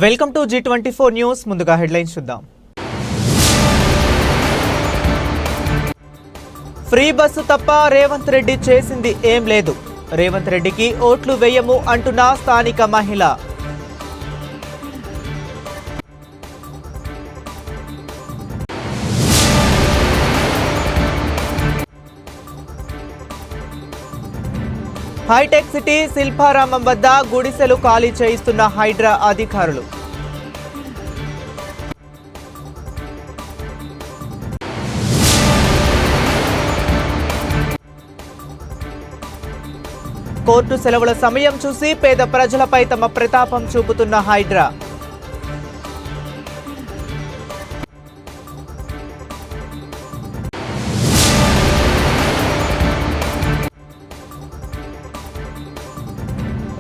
Welcome to G24 news. ముందుగా headlines చూద్దాం. Free bus తప్ప రేవంత్ రెడ్డి చేసింది ఏం లేదు. రేవంత్ రెడ్డికి ఓట్లు వేయము అంటున్న స్థానిక మహిళ. హైటెక్ సిటీ శిల్పారామం వద్ద గుడిసెలు ఖాళీ చేయిస్తున్న హైడ్రా అధికారులు. కోర్టు సెలవుల సమయం చూసి పేద ప్రజలపై తమ ప్రతాపం చూపుతున్న హైడ్రా.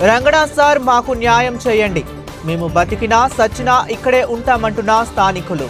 రంగడా సార్, మాకు న్యాయం చేయండి, మేము బతికినా సచ్చినా ఇక్కడే ఉంటామంటున్న స్థానికులు.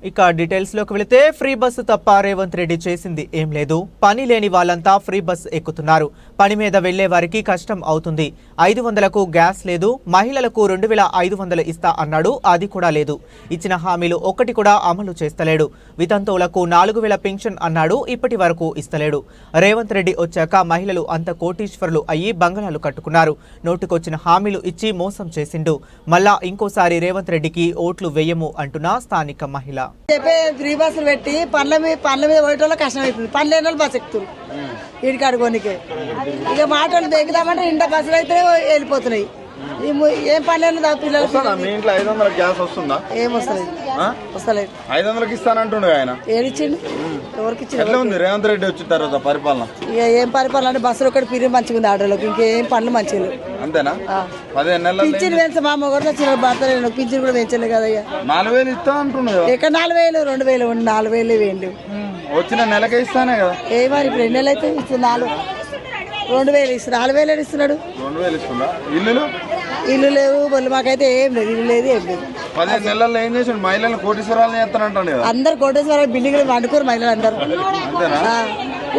ఇక డీటెయిల్స్లోకి వెళితే ఫ్రీ బస్సు తప్ప రేవంత్ రెడ్డి చేసింది ఏం లేదు. పని లేని వాళ్ళంతా ఫ్రీ బస్ ఎక్కుతున్నారు. పని మీద వెళ్లే వారికి కష్టం అవుతుంది. 500కు గ్యాస్ లేదు. మహిళలకు 2500 ఇస్తా అన్నాడు, అది కూడా లేదు. ఇచ్చిన హామీలు ఒక్కటి కూడా అమలు చేస్తలేడు. వితంతువులకు 4000 పెన్షన్ అన్నాడు, ఇప్పటి వరకు ఇస్తలేడు. రేవంత్ రెడ్డి వచ్చాక మహిళలు అంత కోటీశ్వరులు అయ్యి బంగళాలు కట్టుకున్నారు. నోటుకొచ్చిన హామీలు ఇచ్చి మోసం చేసిండు. మళ్ళా ఇంకోసారి రేవంత్ రెడ్డికి ఓట్లు వేయము అంటున్న స్థానిక మహిళ. ఫ్రీ బస్సులు పెట్టి పండ్ల మీద పోయేటోళ్ళు కష్టం అవుతుంది. పని లేని వాళ్ళు బస్సు ఎక్కుతారు ఇంటికి అడుకోనికే. ఇక మాటలు దిగుదామంటే ఇంట బస్సులు అయితే వెళ్ళిపోతున్నాయి. ఏం పని లేని పిల్లలు ఏం వస్తలేదు. 500కి ఇస్తానంటుండే ఆయన. ఏడిచ్చిండు, ఎవరికి ఇచ్చిండు? రేవంత్ రెడ్డి వచ్చిన తర్వాత పరిపాలన ఇక ఏం పరిపాలన అంటే బస్సులు ఒకటి పిరి మంచిగా ఉంది ఆటోలోకి, ఇంకేం పనులు మంచిగా అంతేనా? 15 నెలలు పింఛన్ పెంచ మా మొగడు వచ్చిన భర్త పింఛన్ కూడా పెంచలే కదా. 4000 ఇస్తా అంటున్నాడు. ఎక్కడ 4000 2000 ఉండి 4000 వేయండి. వచ్చిన నెలకే ఇస్తానే కదా. ఏమని ఇప్పుడు 2 నెలలు అయితే ఇస్తుంది. 2000 ఇస్తున్నాడు, 4000 ఇస్తున్నాడు. 2000 ఇస్తుందా? ఇల్లు లేవు బొల్లు, మాకైతే ఏం లేదు, ఇల్లు లేదు ఏం లేదు. 15 నెలల్లో ఏం చేసాడు? మహిళలు కోటీశ్వరాలు చేస్తానంటాడు కదా. అందరు కోటేశ్వర బిల్డింగ్ వండుకోరు మహిళలు అందరు.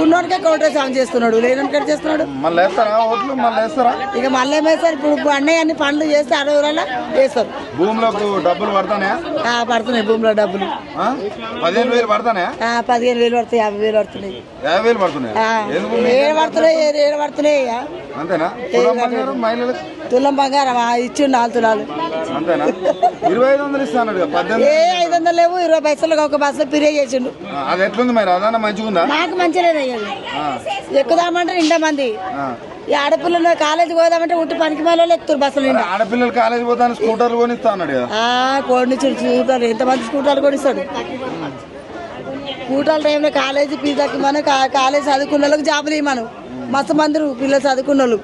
ఉన్నోడికే కోటేశ్వరం చేస్తున్నాడు, లేనోడికే చేస్తున్నాడు. మళ్ళీ వేస్తారా ఓట్లు? మళ్ళీ వేస్తారా? ఇక మళ్ళీ ఏమేస్తారు? ఇప్పుడు అన్నయ్య అన్ని పనులు చేస్తే 60 వేస్తారు. భూమిలోకి డబ్బులు పడతానే? పడుతున్నాయి భూమిలో డబ్బులు. 15,000 పడతానే? 15,000 పడతాయి, 50,000 పడుతున్నాయి. 50,000 పడుతున్నాయి. ఏడు పడుతున్నాయి. అంతేనా? మహిళలకు తులం బంగారం ఇచ్చి 4 తులాలు. అంతేనా? 2500 ఇస్తాడు. 500 లేవు, 20 పైసలు ఒక బస్సు పిరియా చేసిండు. అది ఎట్లుంది మరి? అదన్నా మంచిగా ఉందా? నాకు మంచిగా ఎక్కుదామంటే 2 మంది. ఈ ఆడపిల్లలు కాలేజీ పోదామంటే ఉట్టి పనికి మళ్ళీ ఎక్కుతారు బస్సులు. ఆడపిల్లలు కాలేజీ పోతాను స్కూటర్లు కొనిస్తా అన్నాడు కదా. కొనిచ్చాడు స్కూటర్లు. ఎంతమంది స్కూటర్లు కొనిస్తాడు? స్కూటర్ల టైంలో కాలేజీ ఫీజుకి మనం కాలేజీ చదువుకున్న వాళ్ళకి జాబులు ఇవ్వను. మస్తు మంది పిల్లలు చదువుకున్న వాళ్ళు.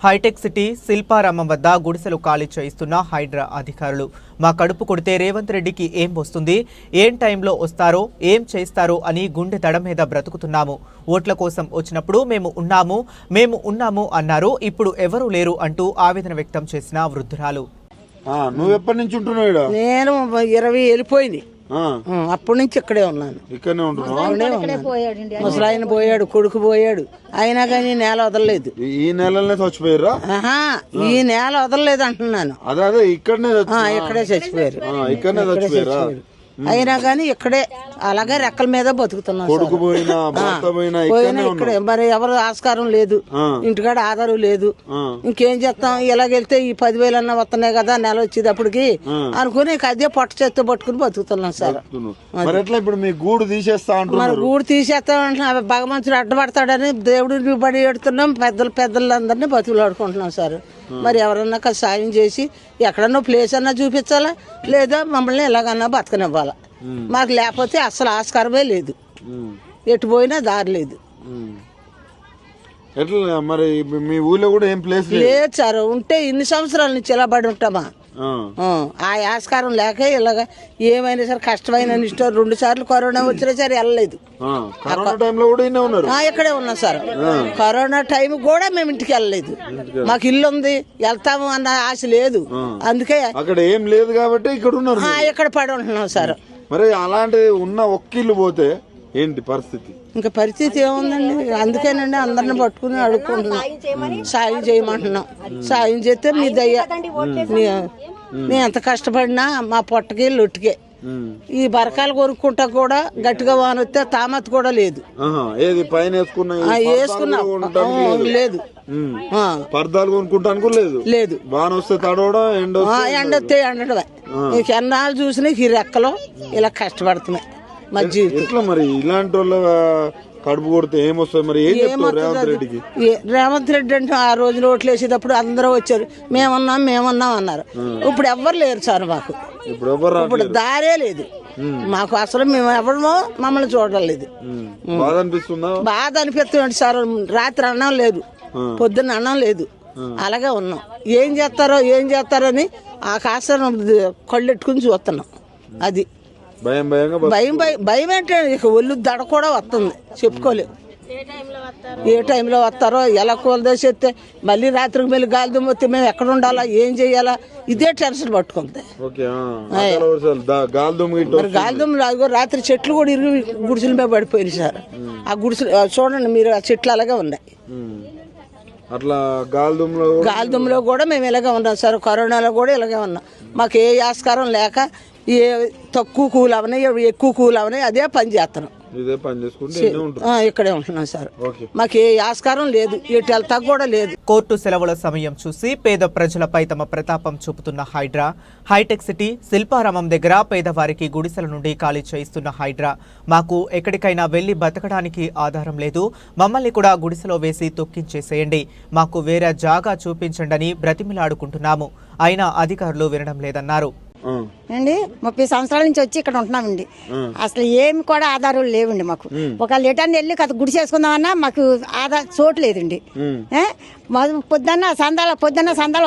హైటెక్ సిటీ శిల్పారామం వద్ద గుడిసెలు ఖాళీ చేయిస్తున్న హైడ్రా అధికారులు. మా కడుపు కొడితే రేవంత్ రెడ్డికి ఏం వస్తుంది, ఏం టైంలో వస్తారో, ఏం చేస్తారో అని గుండె దడ మీద బ్రతుకుతున్నాము. ఓట్ల కోసం వచ్చినప్పుడు మేము ఉన్నాము అన్నారు, ఇప్పుడు ఎవరూ లేరు అంటూ ఆవేదన వ్యక్తం చేసిన వృద్ధురాలు. నువ్వు ఎప్పటి నుంచి ఉంటున్నావు? నేను 20 వెళ్ళిపోయింది. అప్పటి నుంచి ఇక్కడే ఉన్నాను. ఇక్కడనే ఉంటున్నావు? ముసలాయన పోయాడు, కొడుకు పోయాడు, అయినా కానీ నేల వదలలేదు. ఈ నెలలోనే చచ్చిపోయారా? ఈ నేల వదలలేదు అంటున్నాను. అదే ఇక్కడనే చచ్చిపోయారు. ఇక్కడనే చచ్చిపోయారా? అయినా కానీ ఇక్కడే అలాగే రెక్కల మీద బతుకుతున్నాం. ఇక్కడే మరి ఎవరు ఆస్కారం లేదు, ఇంటికాడ ఆధారం లేదు. ఇంకేం చేస్తాం? ఇలాగెళ్తే ఈ 10,000 అన్న వస్తున్నాయి కదా నెల వచ్చేది అప్పటికి అనుకుని అదే పొట్ట చేత్తో పట్టుకుని బతుకుతున్నాం సార్. ఇప్పుడు మీ గూడు తీసేస్తా మరి గూడు తీసేస్తా అంటున్నా, భగవంతుడు అడ్డపడతాడని దేవుడిని పడి ఎడుతున్నాం. పెద్దలందరినీ బతుకులాడుకుంటున్నాం సార్. మరి ఎవరన్నా సాయం చేసి ఎక్కడన్నా ప్లేస్ అన్నా చూపించాలా, లేదా మమ్మల్ని ఎలాగన్నా బతకనివ్వాలా. మాకు లేకపోతే అసలు ఆస్కారమే లేదు, ఎటు పోయినా దారి లేదు. మరి మీ ఊళ్ళో కూడా ఏం ప్లేస్ లేదు సార్. ఉంటే ఇన్ని సంవత్సరాల నుంచి ఇలా పడి ఉంటామా? ఆ ఆస్కారం లేక ఇలాగ ఏమైనా సరే కష్టమైన ఇష్టం. 2 సార్లు కరోనా వచ్చినా సరే వెళ్ళలేదు. ఇక్కడే ఉన్నాం సార్. కరోనా టైం కూడా మేము ఇంటికి వెళ్ళలేదు. మాకు ఇల్లు ఉంది, వెళ్తాము అన్న ఆశ లేదు. అందుకే అక్కడ ఏం లేదు కాబట్టి ఇక్కడ ఇక్కడ పడి ఉంటున్నాం సార్. మరి అలాంటి ఉన్న ఒక్క ఇల్లు పోతే ఏంటి పరిస్థితి? ఇంకా పరిస్థితి ఏముందండి, అందుకేనండి అందరిని పట్టుకుని అడుక్కుంటున్నాం, సాయం చేయమంటున్నాం. సాయం చేస్తే మీ దయ్య, మేము ఎంత కష్టపడినా మా పొట్టకి లొట్టుకే. ఈ బరకాలు కొనుక్కుంటా కూడా గట్టిగా వాన వస్తే తామత్ కూడా లేదు. ఏది పైన వేసుకున్నాం లేదు, పర్దాలు కొనుక్కుంటానికి లేదు. లేదు, వాన వస్తే తడవడం, ఎండ వస్తే ఎండడమే. నీకు ఎన్నాళ్ళు చూసినా ఈ రెక్కలు ఇలా కష్టపడుతున్నాయి మా జీవితం. ఎట్లా మరి ఇలాంటి వాళ్ళ కడుపు కొడితే ఏమొస్తుంది మరి? ఏం చెప్తారు రేవంత్ రెడ్డికి? రేవంత్ రెడ్డి అంటే ఆ రోజు ఓట్లు వేసేటప్పుడు అందరూ వచ్చారు, మేమన్నాం అన్నారు. ఇప్పుడు ఎవ్వరు లేరు సార్ మాకు. ఇప్పుడు దారే లేదు మాకు అసలు. మేము ఎవరమో మమ్మల్ని చూడలేదు. బాధ అనిపిస్తుందా? బాధ అనిపిస్తుంది సార్. రాత్రి అన్నం లేదు, పొద్దున్న అన్నం లేదు, అలాగే ఉన్నాం. ఏం చేస్తారని ఆ కాస్త కళ్ళెట్టుకుని చూస్తున్నాం. అది భయం అంటే ఇక ఒళ్ళు దడ కూడా వస్తుంది, చెప్పుకోలేవు. ఏ టైంలో వస్తారో, ఎలా కూలదేసేస్తే మళ్ళీ రాత్రికి మళ్ళీ గాలిదుమ్మ వస్తే మేము ఎక్కడ ఉండాలా, ఏం చెయ్యాలా, ఇదే టెన్షన్ పట్టుకుంది. గాలిదుమ్ములు అదిగో రాత్రి చెట్లు కూడా ఇరుగు గుడిసెల మీద పడిపోయింది సార్. ఆ గుడిసెలు చూడండి మీరు, ఆ చెట్లు అలాగే ఉన్నాయి. అట్లా గాలిదుమ్ములో కూడా మేము ఇలాగే ఉన్నాం సార్. కరోనాలో కూడా ఇలాగే ఉన్నాం. మాకు ఏ ఆస్కారం లేక ఏ తక్కువ కూలు అవని ఎక్కువ కూలు అవని అదే పని చేస్తున్నాం. ఇక్కడే ఉంటున్నాం సార్. మాకు ఏ ఆస్కారం లేదు, ఎటు వెళ్తా కూడా లేదు. కోర్టు సెలవుల సమయం చూసి పేద ప్రజలపై తమ ప్రతాపం చూపుతున్న హైడ్రా, హైటెక్ సిటీ శిల్పారామం దగ్గర పేదవారికి గుడిసెల నుండి ఖాళీ చేయిస్తున్న హైడ్రా, మాకు ఎక్కడికైనా వెళ్లి బతకడానికి ఆధారం లేదు, మమ్మల్ని కూడా గుడిసెలో వేసి తొక్కించేసేయండి, మాకు వేరే జాగా చూపించండి బ్రతిమిలాడుకుంటున్నాము. అయినా అధికారులు వినడం లేదన్నారు. అండి 30 సంవత్సరాల నుంచి వచ్చి ఇక్కడ ఉంటున్నామండి. అసలు ఏమి కూడా ఆధారాలు లేవండి మాకు. ఒక లీటర్ వెళ్ళి కథ గుడి చేసుకుందామన్నా మాకు చోటు లేదండి. పొద్దున్న సందాలు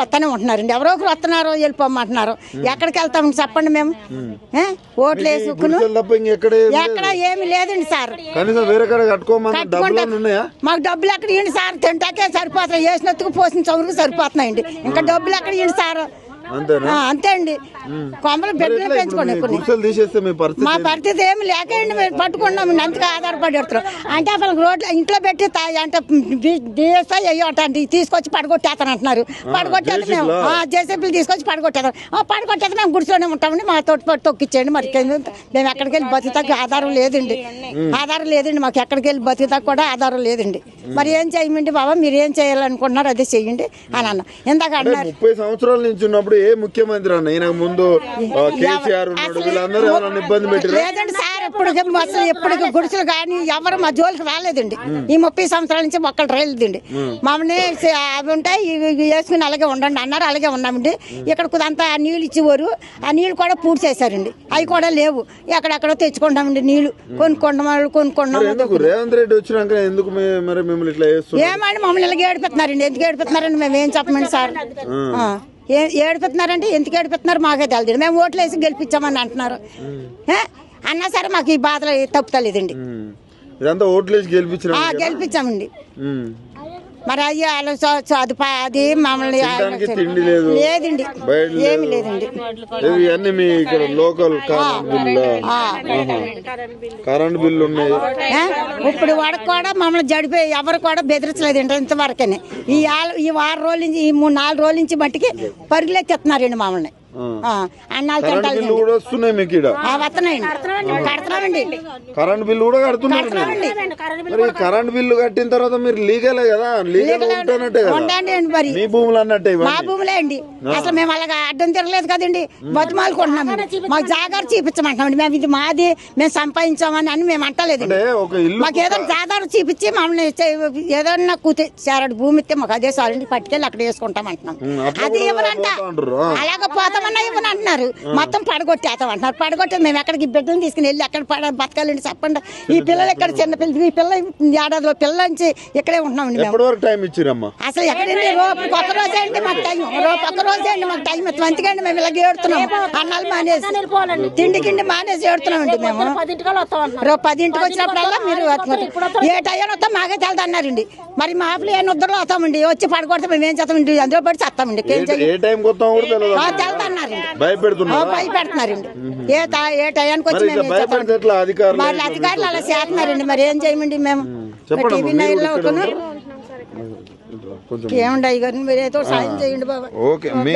వస్తానే ఉంటున్నారండి. ఎవరో ఒకరు వస్తున్నారు, వెళ్ళిపోమంటున్నారు. ఎక్కడికి వెళ్తామండి చెప్పండి మేము? ఓట్లు వేసుకుని ఎక్కడ ఏమి లేదండి సార్. మాకు డబ్బులు ఎక్కడ ఇవ్వండి సార్, తింటాకే సరిపోతున్నాయి, వేసినందుకు పోసిన చౌరుకు సరిపోతున్నాయండి. ఇంకా డబ్బులు ఎక్కడ ఇవ్వండి సార్? అంతే అండి. కొమ్మలు బిడ్డలు పెంచుకోండి. మా పరిస్థితి ఏమి లేకండి, మేము పట్టుకున్నామండి, అంతగా ఆధారపడి పెడతారు. అంటే అసలు రోడ్లు ఇంట్లో పెట్టి అంటే అయ్యో అంటే తీసుకొచ్చి పడగొట్టేస్తాను అంటున్నారు. పడగొట్టేది మేము జేసీబీలు తీసుకొచ్చి పడగొట్టేస్తాం. పడగొట్టేది మేము గుడిసెలోనే ఉంటామండి. మా తోటి తొక్కిచ్చేయండి. మరి మేము ఎక్కడికి వెళ్ళి బతుకుతాకి ఆధారం లేదండి. మాకు ఎక్కడికి వెళ్ళి బతుకుతాకి కూడా ఆధారం లేదండి. మరి ఏం చేయమండి బాబా, మీరు ఏం చేయాలనుకుంటున్నారు అదే చెయ్యండి అని అన్న. ఇందాక అన్నారు 30 సంవత్సరాల నుంచి ఉన్నప్పుడు ఏ ముఖ్యమంత్రి అన్న ఈయన ముందు కేసీఆర్ ఉన్నాడు, వీళ్ళందరూ ఎవరైనా ఇబ్బంది పెట్టారు? లేదండి సార్, ఎప్పటికి గుడిసెలు కానీ ఎవరు మా జోలికి రాలేదండి. ఈ 30 సంవత్సరాల నుంచి మొక్కలు రాలేదండి. మమ్మల్ని అవి ఉంటాయి వేసుకుని అలాగే ఉండండి అన్నారు, అలాగే ఉన్నామండి. ఇక్కడ అంతా నీళ్ళు ఇచ్చేవారు, ఆ నీళ్ళు కూడా పూర్తి చేశారండి. అవి కూడా లేవు, ఎక్కడెక్కడో తెచ్చుకుంటామండి నీళ్లు. కొనుక్కున్నాము. రేవంత్ రెడ్డి వచ్చినాక ఎందుకు మరి మిమ్మల్ని ఇట్లా ఏమండి మమ్మల్ని ఇలాగ ఏడిపోతున్నారండి. ఎందుకు ఏడిపోతున్నారండి మేము ఏం చెప్పమండి సార్? ఏడిపోతున్నారంటే ఎందుకు ఏడిపోతున్నారు మాకే తెలియదు. మేము ఓట్లు వేసి గెలిపించామని అంటున్నారు. అన్నా సరే మాకు ఈ బాధలు తప్పుతలేదండి. గెలిపించామండి. మరి అయ్యా అది మమ్మల్ని లేదండి, ఏమి లేదండి. కరెంట్ బిల్లు ఉన్నాయి. ఇప్పుడు వాడికి కూడా మమ్మల్ని జడిపోయి ఎవరు కూడా బెదిరించలేదండి ఇంతవరకనే. ఈ వారం రోజుల నుంచి, ఈ 3-4 రోజుల నుంచి మట్టికి పరుగులెత్తున్నారండి మమ్మల్ని. అన్నాలు కరెంట్ బిల్లు కూడా కడుతున్నారు. కరెంట్ బిల్లు కట్టిన తర్వాత మీరు లీగలే కదా, మీ భూములు అన్నట్టే. మా భూములే అండి. అసలు మేము అలాగా అడ్డం తిరగలేదు కదండి, బతుమాలుకుంటున్నామండి. మాకు జాగారు చూపించమంటామండి. మేము ఇది మాది, మేము సంపాదించామని అని మేము అంటలేదు. మాకు ఏదైనా జాగారు చూపించి మమ్మల్ని ఏదన్నా చేరడు భూమి ఇస్తే మాకు అదే సార్ పట్టుకెళ్ళి అక్కడ వేసుకుంటాం అంటున్నాం. అది ఇవ్వనంట, అలాగ పోతామన్నా ఇవ్వని అంటున్నారు. మొత్తం పడగొట్టేస్తాం అంటున్నారు. పడగొట్టే మేము ఎక్కడికి బిడ్డలు తీసుకుని వెళ్ళి ఎక్కడ బతకాలండి చెప్పండి? ఈ పిల్లలు ఎక్కడ చిన్న పిల్లలు, ఈ పిల్ల ఏడాదిలో పిల్ల నుంచి ఇక్కడే ఉంటున్నామండి. అసలు ఎక్కడండి ఒక్క రోజే అండి మాకు టైం, ఒక్క రోజే అండి మాకు టైం. అందుకండి మేము ఇలాగ ఏడుతున్నాం. అన్నాలు మానేసి తిండి మానేసి ఏడుతున్నామండి. మేము 10ంటికి వచ్చినప్పుడల్లా మీరు ఏ టైం వస్తాం మాకే తెలదు అన్నారండి. మరి మా ఆఫీలు ఏ నిద్రలో వస్తామండి. వచ్చి పడగొడితే మేము ఏం చేస్తామండి, అందులో పడి చేస్తామండి. తెలదు అన్నారు. భయపెడుతున్నారండి భయపెడుతున్నారు భయపెడుతున్నారండి ఏ టయానికి వచ్చి మరి ఇక మేము భయపెడితే ఎట్లా అధికారులు మరి అధికారులు అలా చేస్తున్నారండి మరి ఏం చేయమండి మేము చెప్పండి టీవీ అమ్మా, మీరు నైన్లో ఇక్కడ ఒకను కొంచెం ఏమండి అయ్యారు మీరు ఏదో సాయం చేయండి బాబా ఓకే మీ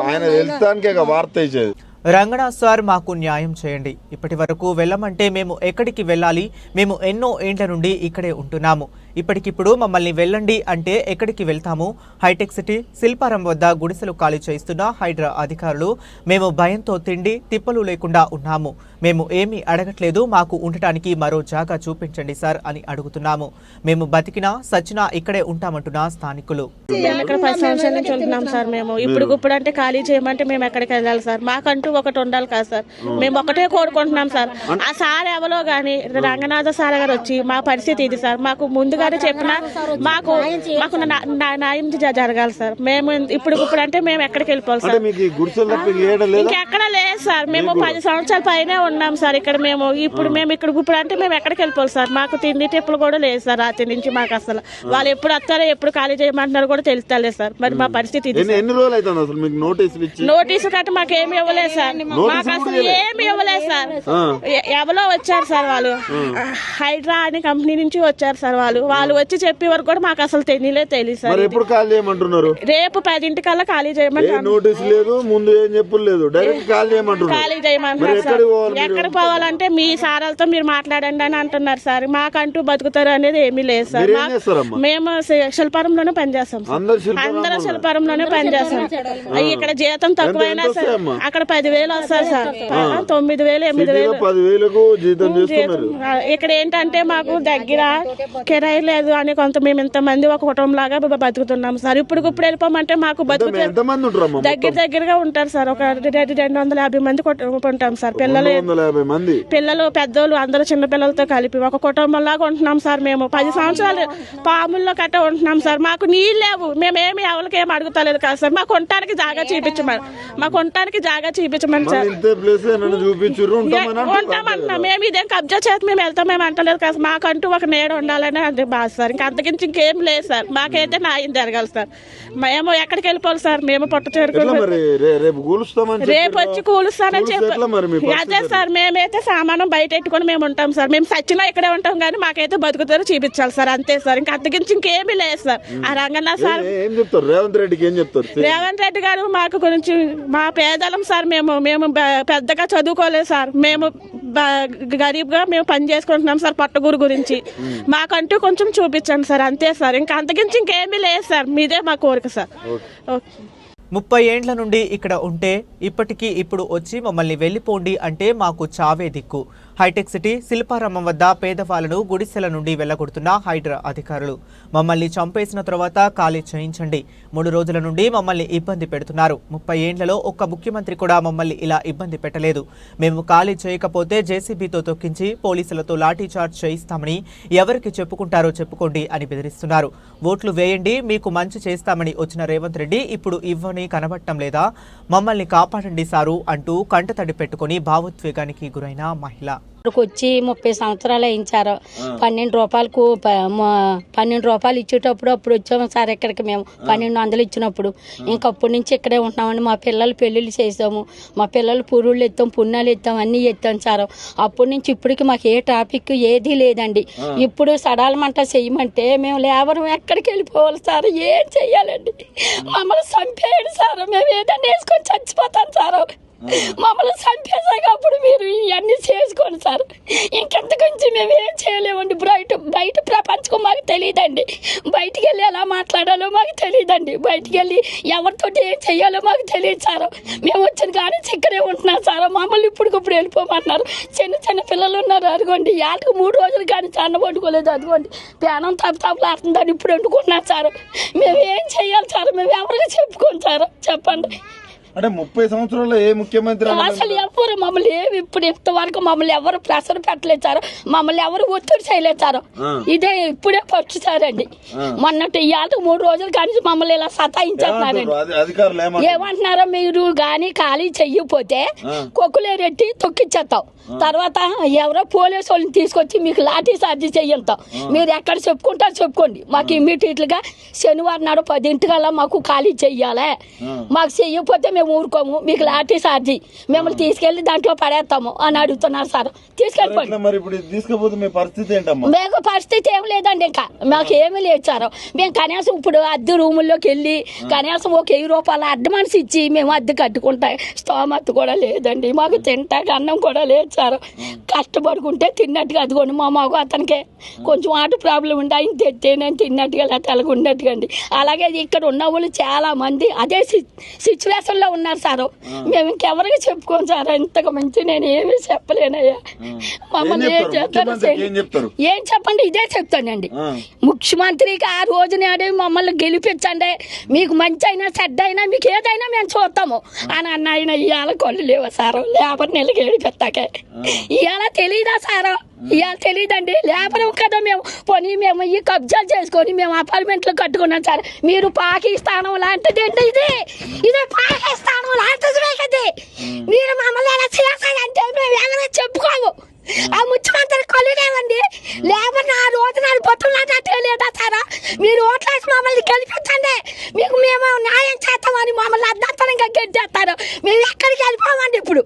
ఆయన వెళ్తానికే వార్త ఇచ్చేది. రంగనా సార్ మాకు న్యాయం చేయండి. ఇప్పటి వరకు వెళ్ళమంటే మేము ఎక్కడికి వెళ్ళాలి? మేము ఎన్నో ఏండ్ల నుండి ఇక్కడే ఉంటున్నాము. ఇప్పటికిప్పుడు మమ్మల్ని వెళ్ళండి అంటే ఎక్కడికి వెళ్తాము? హైటెక్ సిటీ శిల్పారం వద్ద గుడిసెలు ఖాళీ చేస్తున్న హైడ్రా అధికారులు మేము భయంతో తిండి తిప్పలు లేకుండా ఉన్నాము. మేము ఏమీ అడగట్లేదు, మాకు ఉండటానికి మరో జాగా చూపించండి సార్ అని అడుగుతున్నాము. మేము బతికినా సచ్చినా ఇక్కడే ఉంటామంటున్న స్థానికులు. మేము ఇక్కడ 10 సంవత్సరాల నుంచి ఉంటున్నాం సార్. మేము ఇప్పుడు అంటే ఖాళీ చేయమంటే మేము ఎక్కడికి వెళ్ళాలి సార్? మాకంటూ ఒకటి ఉండాలి కదా సార్. మేము ఒకటే కోరుకుంటున్నాం సార్. ఆ సార్ ఎవరో గాని రంగనాథ సార్ గారు వచ్చి మా పరిస్థితి ఇది సార్, మాకు ముందుగానే చెప్పినా మాకు న్యాయం జరగాలి సార్. మేము ఇప్పుడు అంటే మేము ఎక్కడికి వెళ్ళిపోవాలి సార్? ఇంకెక్కడ లేదు సార్. మేము 10 సంవత్సరాల పైనే ఉన్నాం సార్ ఇక్కడ. మేము ఇప్పుడు అంటే మేము ఎక్కడికి వెళ్ళిపోవాలి సార్? మాకు తిండి టిప్పులు కూడా లేదు సార్ రాత్రి నుంచి. మాకు అసలు వాళ్ళు ఎప్పుడు వస్తారో ఎప్పుడు ఖాళీ చేయమంటున్నారు కూడా తెలుస్తలేదు సార్. మరి మా పరిస్థితి ఇది. నోటీసు కట్ట మాకు ఏమి ఇవ్వలేదు సార్. మాకు అసలు ఏమి ఇవ్వలేదు సార్. ఎవరో వచ్చారు సార్, వాళ్ళు హైడ్రా అనే కంపెనీ నుంచి వచ్చారు సార్. వాళ్ళు వచ్చి చెప్పే వరకు కూడా మాకు అసలు తెలియదు సార్. ఎప్పుడు ఖాళీ చేయమంటున్నారు? రేపు 10 ఖాళీ చేయమంటున్నారు. నోటీస్ లేదు, ముందు ఏం చెప్పులేదు, డైరెక్ట్ ఖాళీ చేయమంటున్నారు సార్. ఎక్కడ పోవాలంటే మీ సారాలతో మీరు మాట్లాడండి అని అంటున్నారు సార్. మాకంటూ బతుకుతారు అనేది ఏమీ లేదు సార్. మేము శిల్పారంలోనే పనిచేస్తాం సార్. అందరూ శిల్పారంలోనే పనిచేస్తాం. ఇక్కడ జీతం తక్కువైనా సార్ అక్కడ 10,000 వస్తారు సార్. 9,000 8,000 ఇక్కడ ఏంటంటే మాకు దగ్గర కిరాయి లేదు అని కొంత మేము ఇంతమంది ఒక కుటుంబం లాగా బతుకుతున్నాం సార్. ఇప్పుడు వెళ్ళిపోమంటే మాకు దగ్గరగా ఉంటారు సార్. ఒక 250 మంది ఉంటాం సార్. పిల్లలు పెద్దోళ్ళు అందరూ చిన్న పిల్లలతో కలిపి ఒక కుటుంబం లాగా ఉంటున్నాం సార్. మేము 10 సంవత్సరాలు పాముల్లో కట్ట ఉంటున్నాం సార్. మాకు నీళ్ళు లేవు, మేమేమి ఎవరికి ఏమి అడుగుతలేదు కదా సార్. మాకు ఉండటానికి జాగా చూపించమని సార్. ఉంటామంటున్నాం మేము. ఇదేం కబ్జా చేతి మేము వెళ్తాం మేము అంటలేదు కదా. మాకంటూ ఒక నీడ ఉండాలని అది బాధ సార్. ఇంకా అంతకించి ఇంకేం లేదు సార్. మాకైతే న్యాయం జరగాలి సార్. మేము ఎక్కడికి వెళ్ళిపోవాలి సార్? మేము పొట్ట చేరుకుని రేపు వచ్చి కూలుస్తానని చెప్పి అదే సార్. మేమైతే సామానం బయట పెట్టుకుని మేము ఉంటాం సార్. మేము సచ్చినా ఇక్కడే ఉంటాం కానీ మాకైతే బతుకుతారో చూపించాలి సార్, అంతే సార్. ఇంకా అంతకించి ఇంకేమీ లేదు సార్. ఆ రంగన్న సార్ రేవంత్ రెడ్డి గారు మాకు గురించి మా పేదలం సార్. మేము పెద్దగా చదువుకోలేదు సార్. మేము గరీబ్గా మేము పని చేసుకుంటున్నాం సార్. పట్టగూరు గురించి మాకంటూ కొంచెం చూపించండి సార్, అంతే సార్. ఇంకా అంతకించి ఇంకేమీ లేదు సార్. మీదే మా కోరిక సార్. ఓకే. 30 ఏండ్ల నుండి ఇక్కడ ఉంటే ఇప్పటికీ ఇప్పుడు వచ్చి మమ్మల్ని వెళ్ళిపోండి అంటే మాకు చావే దిక్కు. హైటెక్ సిటీ శిల్పారామం వద్ద పేదవాళ్లను గుడిసెల నుండి వెళ్ళగొడుతున్న హైడ్రా అధికారులు. మమ్మల్ని చంపేసిన తర్వాత ఖాళీ చేయించండి. 3 రోజుల నుండి మమ్మల్ని ఇబ్బంది పెడుతున్నారు. 30 ఏండ్లలో ఒక్క ముఖ్యమంత్రి కూడా మమ్మల్ని ఇలా ఇబ్బంది పెట్టలేదు. మేము ఖాళీ చేయకపోతే జేసీబీతో తొక్కించి పోలీసులతో లాఠీ చార్జ్ చేయిస్తామని ఎవరికి చెప్పుకుంటారో చెప్పుకోండి అని బెదిరిస్తున్నారు. ఓట్లు వేయండి, మీకు మంచి చేస్తామని వచ్చిన రేవంత్ రెడ్డి ఇప్పుడు ఇవ్వని కనబడటం లేదా? మమ్మల్ని కాపాడండి సారు అంటూ కంటతడి పెట్టుకుని భావోద్వేగానికి గురైన మహిళ. వచ్చి 30 సంవత్సరాలు వేయించారు. 12 రూపాయలకు 12 రూపాయలు ఇచ్చేటప్పుడు అప్పుడు వచ్చాము సార్ ఇక్కడికి. మేము 1200 ఇచ్చినప్పుడు ఇంకప్పటి నుంచి ఇక్కడే ఉంటున్నామండి. మా పిల్లలు పెళ్ళిళ్ళు చేసాము, మా పిల్లలు పురుళ్ళు ఎత్తాం, పుణ్యాలు ఎత్తాం, అన్నీ ఎత్తాం సార్. అప్పటి నుంచి ఇప్పటికి మాకు ఏ ట్రాఫిక్ ఏదీ లేదండి. ఇప్పుడు సడాలమంట చేయమంటే మేము లేవరం ఎక్కడికి వెళ్ళిపోవాలి సార్? ఏం చెయ్యాలండి? మమ్మల్ని చంపేయండి సార్. మేము ఏదైనా వేసుకొని చచ్చిపోతాం సార్. మమ్మల్ని చంపేసాక అప్పుడు మీరు ఇవన్నీ చేసుకోండి సార్. ఇంకెంతకొంచి మేము ఏం చేయలేమండి. బయట ప్రపంచం మాకు తెలియదండి. బయటికి వెళ్ళి ఎలా మాట్లాడాలో మాకు తెలియదండి. బయటికి వెళ్ళి ఎవరితోటి ఏం చెయ్యాలో మాకు తెలియదు సార్. మేము వచ్చిన కానీ ఇక్కడే ఉంటున్నాం సార్. మమ్మల్ని ఇప్పుడు వెళ్ళిపోమన్నారు. చిన్న పిల్లలు ఉన్నారు. అదిగోండి 3 రోజులు కానీ అన్నం వండుకోలేదు. అదిగోండి ప్రాణం తప్పులాడుతుందని ఇప్పుడు వండుకుంటున్నాం సార్. మేము ఏం చెయ్యాలి సార్? మేము ఎవరికి చెప్పుకోండి సార్, చెప్పండి. అంటే 30 సంవత్సరాల్లో ఏ ముఖ్యమంత్రి అసలు ఎవరు మమ్మల్ని ఏమి ఇప్పుడు ఇంతవరకు మమ్మల్ని ఎవరు ప్రెషర్ పెట్టలేదు సార్. మమ్మల్ని ఎవరు ఒత్తిడి చేయలేదు సార్. ఇదే ఇప్పుడే ఫస్ట్ సార్ అండి. మొన్నటి 3 రోజులు కానీ మమ్మల్ని ఇలా సతాయించేస్తున్నారండి. ఏమంటున్నారో మీరు కానీ ఖాళీ చెయ్యకపోతే కొక్కులేరెట్టి తొక్కిచ్చేస్తాం. తర్వాత ఎవరో పోలీసు వాళ్ళని తీసుకొచ్చి మీకు లాఠీ చార్జీ చెయ్యంతాం. మీరు ఎక్కడ చెప్పుకుంటారో చెప్పుకోండి. మాకు ఇమ్మీడియట్గా శనివారం నాడు 10 గంటల మాకు ఖాళీ చెయ్యాలి. మాకు చెయ్యకపోతే మేము ఊరుకోము, మీకు లాఠీ సార్జీ మిమ్మల్ని తీసుకెళ్లి దాంట్లో పడేస్తాము అని అడుగుతున్నారు సార్. తీసుకెళ్ళిపోండి. మరి ఇప్పుడు తీసుకపోతే మీ పరిస్థితి ఏంటమ్మా? మీకు పరిస్థితి ఏం లేదండి, ఇంకా మాకు ఏమీ లేదు సార్. మేము కనీసం ఇప్పుడు అద్దె రూముల్లోకి వెళ్ళి కనీసం ఒక 1000 రూపాయలు అడ్వాన్స్ ఇచ్చి మేము అద్దె కట్టుకుంటాం స్తోమత కూడా లేదండి. మాకు తింటాక అన్నం కూడా లేదు సార్. కష్టపడుకుంటే తిన్నట్టుగా అదిగోండి మా మగ అతనికి కొంచెం ఆట ప్రాబ్లం ఉండి ఆయన తెచ్చే నేను తిన్నట్టుగా లేదా తెలగ ఉన్నట్టుగా అండి. అలాగే ఇక్కడ ఉన్న వాళ్ళు చాలా మంది అదే సిచ్యువేషన్లో ఉన్నారు సార్. మేము ఇంకెవరికి చెప్పుకోం సార్. ఇంతకు మించి నేను ఏమీ చెప్పలేనయ్యా. మమ్మల్ని ఏం చేస్తారు? ఏం చెప్పండి, ఇదే చెప్తానండి. ముఖ్యమంత్రికి ఆ రోజు నాడే మమ్మల్ని గెలిపించండి, మీకు మంచి అయినా చెడ్డ అయినా మీకు ఏదైనా మేము చూస్తాము అని అన్న. ఇవాళ కొళ్ళు లేవా సార్? లేబర్ నెలకి ఏడిపెత్తాకే ఇవాళ తెలీదా సార్? ఇవాళ తెలియదండి. లేబర్ కదా మేము. పోనీ మేము ఈ కబ్జాలు చేసుకొని మేము అపార్ట్మెంట్లు కట్టుకున్నాం సార్. మీరు పాకిస్తానం లాంటిది అండి, ఇది పాకిస్తానం లాంటిది కదా. మీరు మమ్మల్ని ఎలా చేస్తారంటే మేము ఏమైనా చెప్పుకోము. ఆ ముఖ్యమంత్రి కొలిగేవండి లేబర్ ఆ రోజు నాలుగు బొత్తులు లేదా సార్? మీరు ఓట్లేసి మమ్మల్ని గెలిపించండి, మీకు మేము న్యాయం చేస్తామని మమ్మల్ని అర్ధంతరంగా గెలిచేస్తారు. మేము ఎక్కడికి వెళ్ళిపోమండి. ఇప్పుడు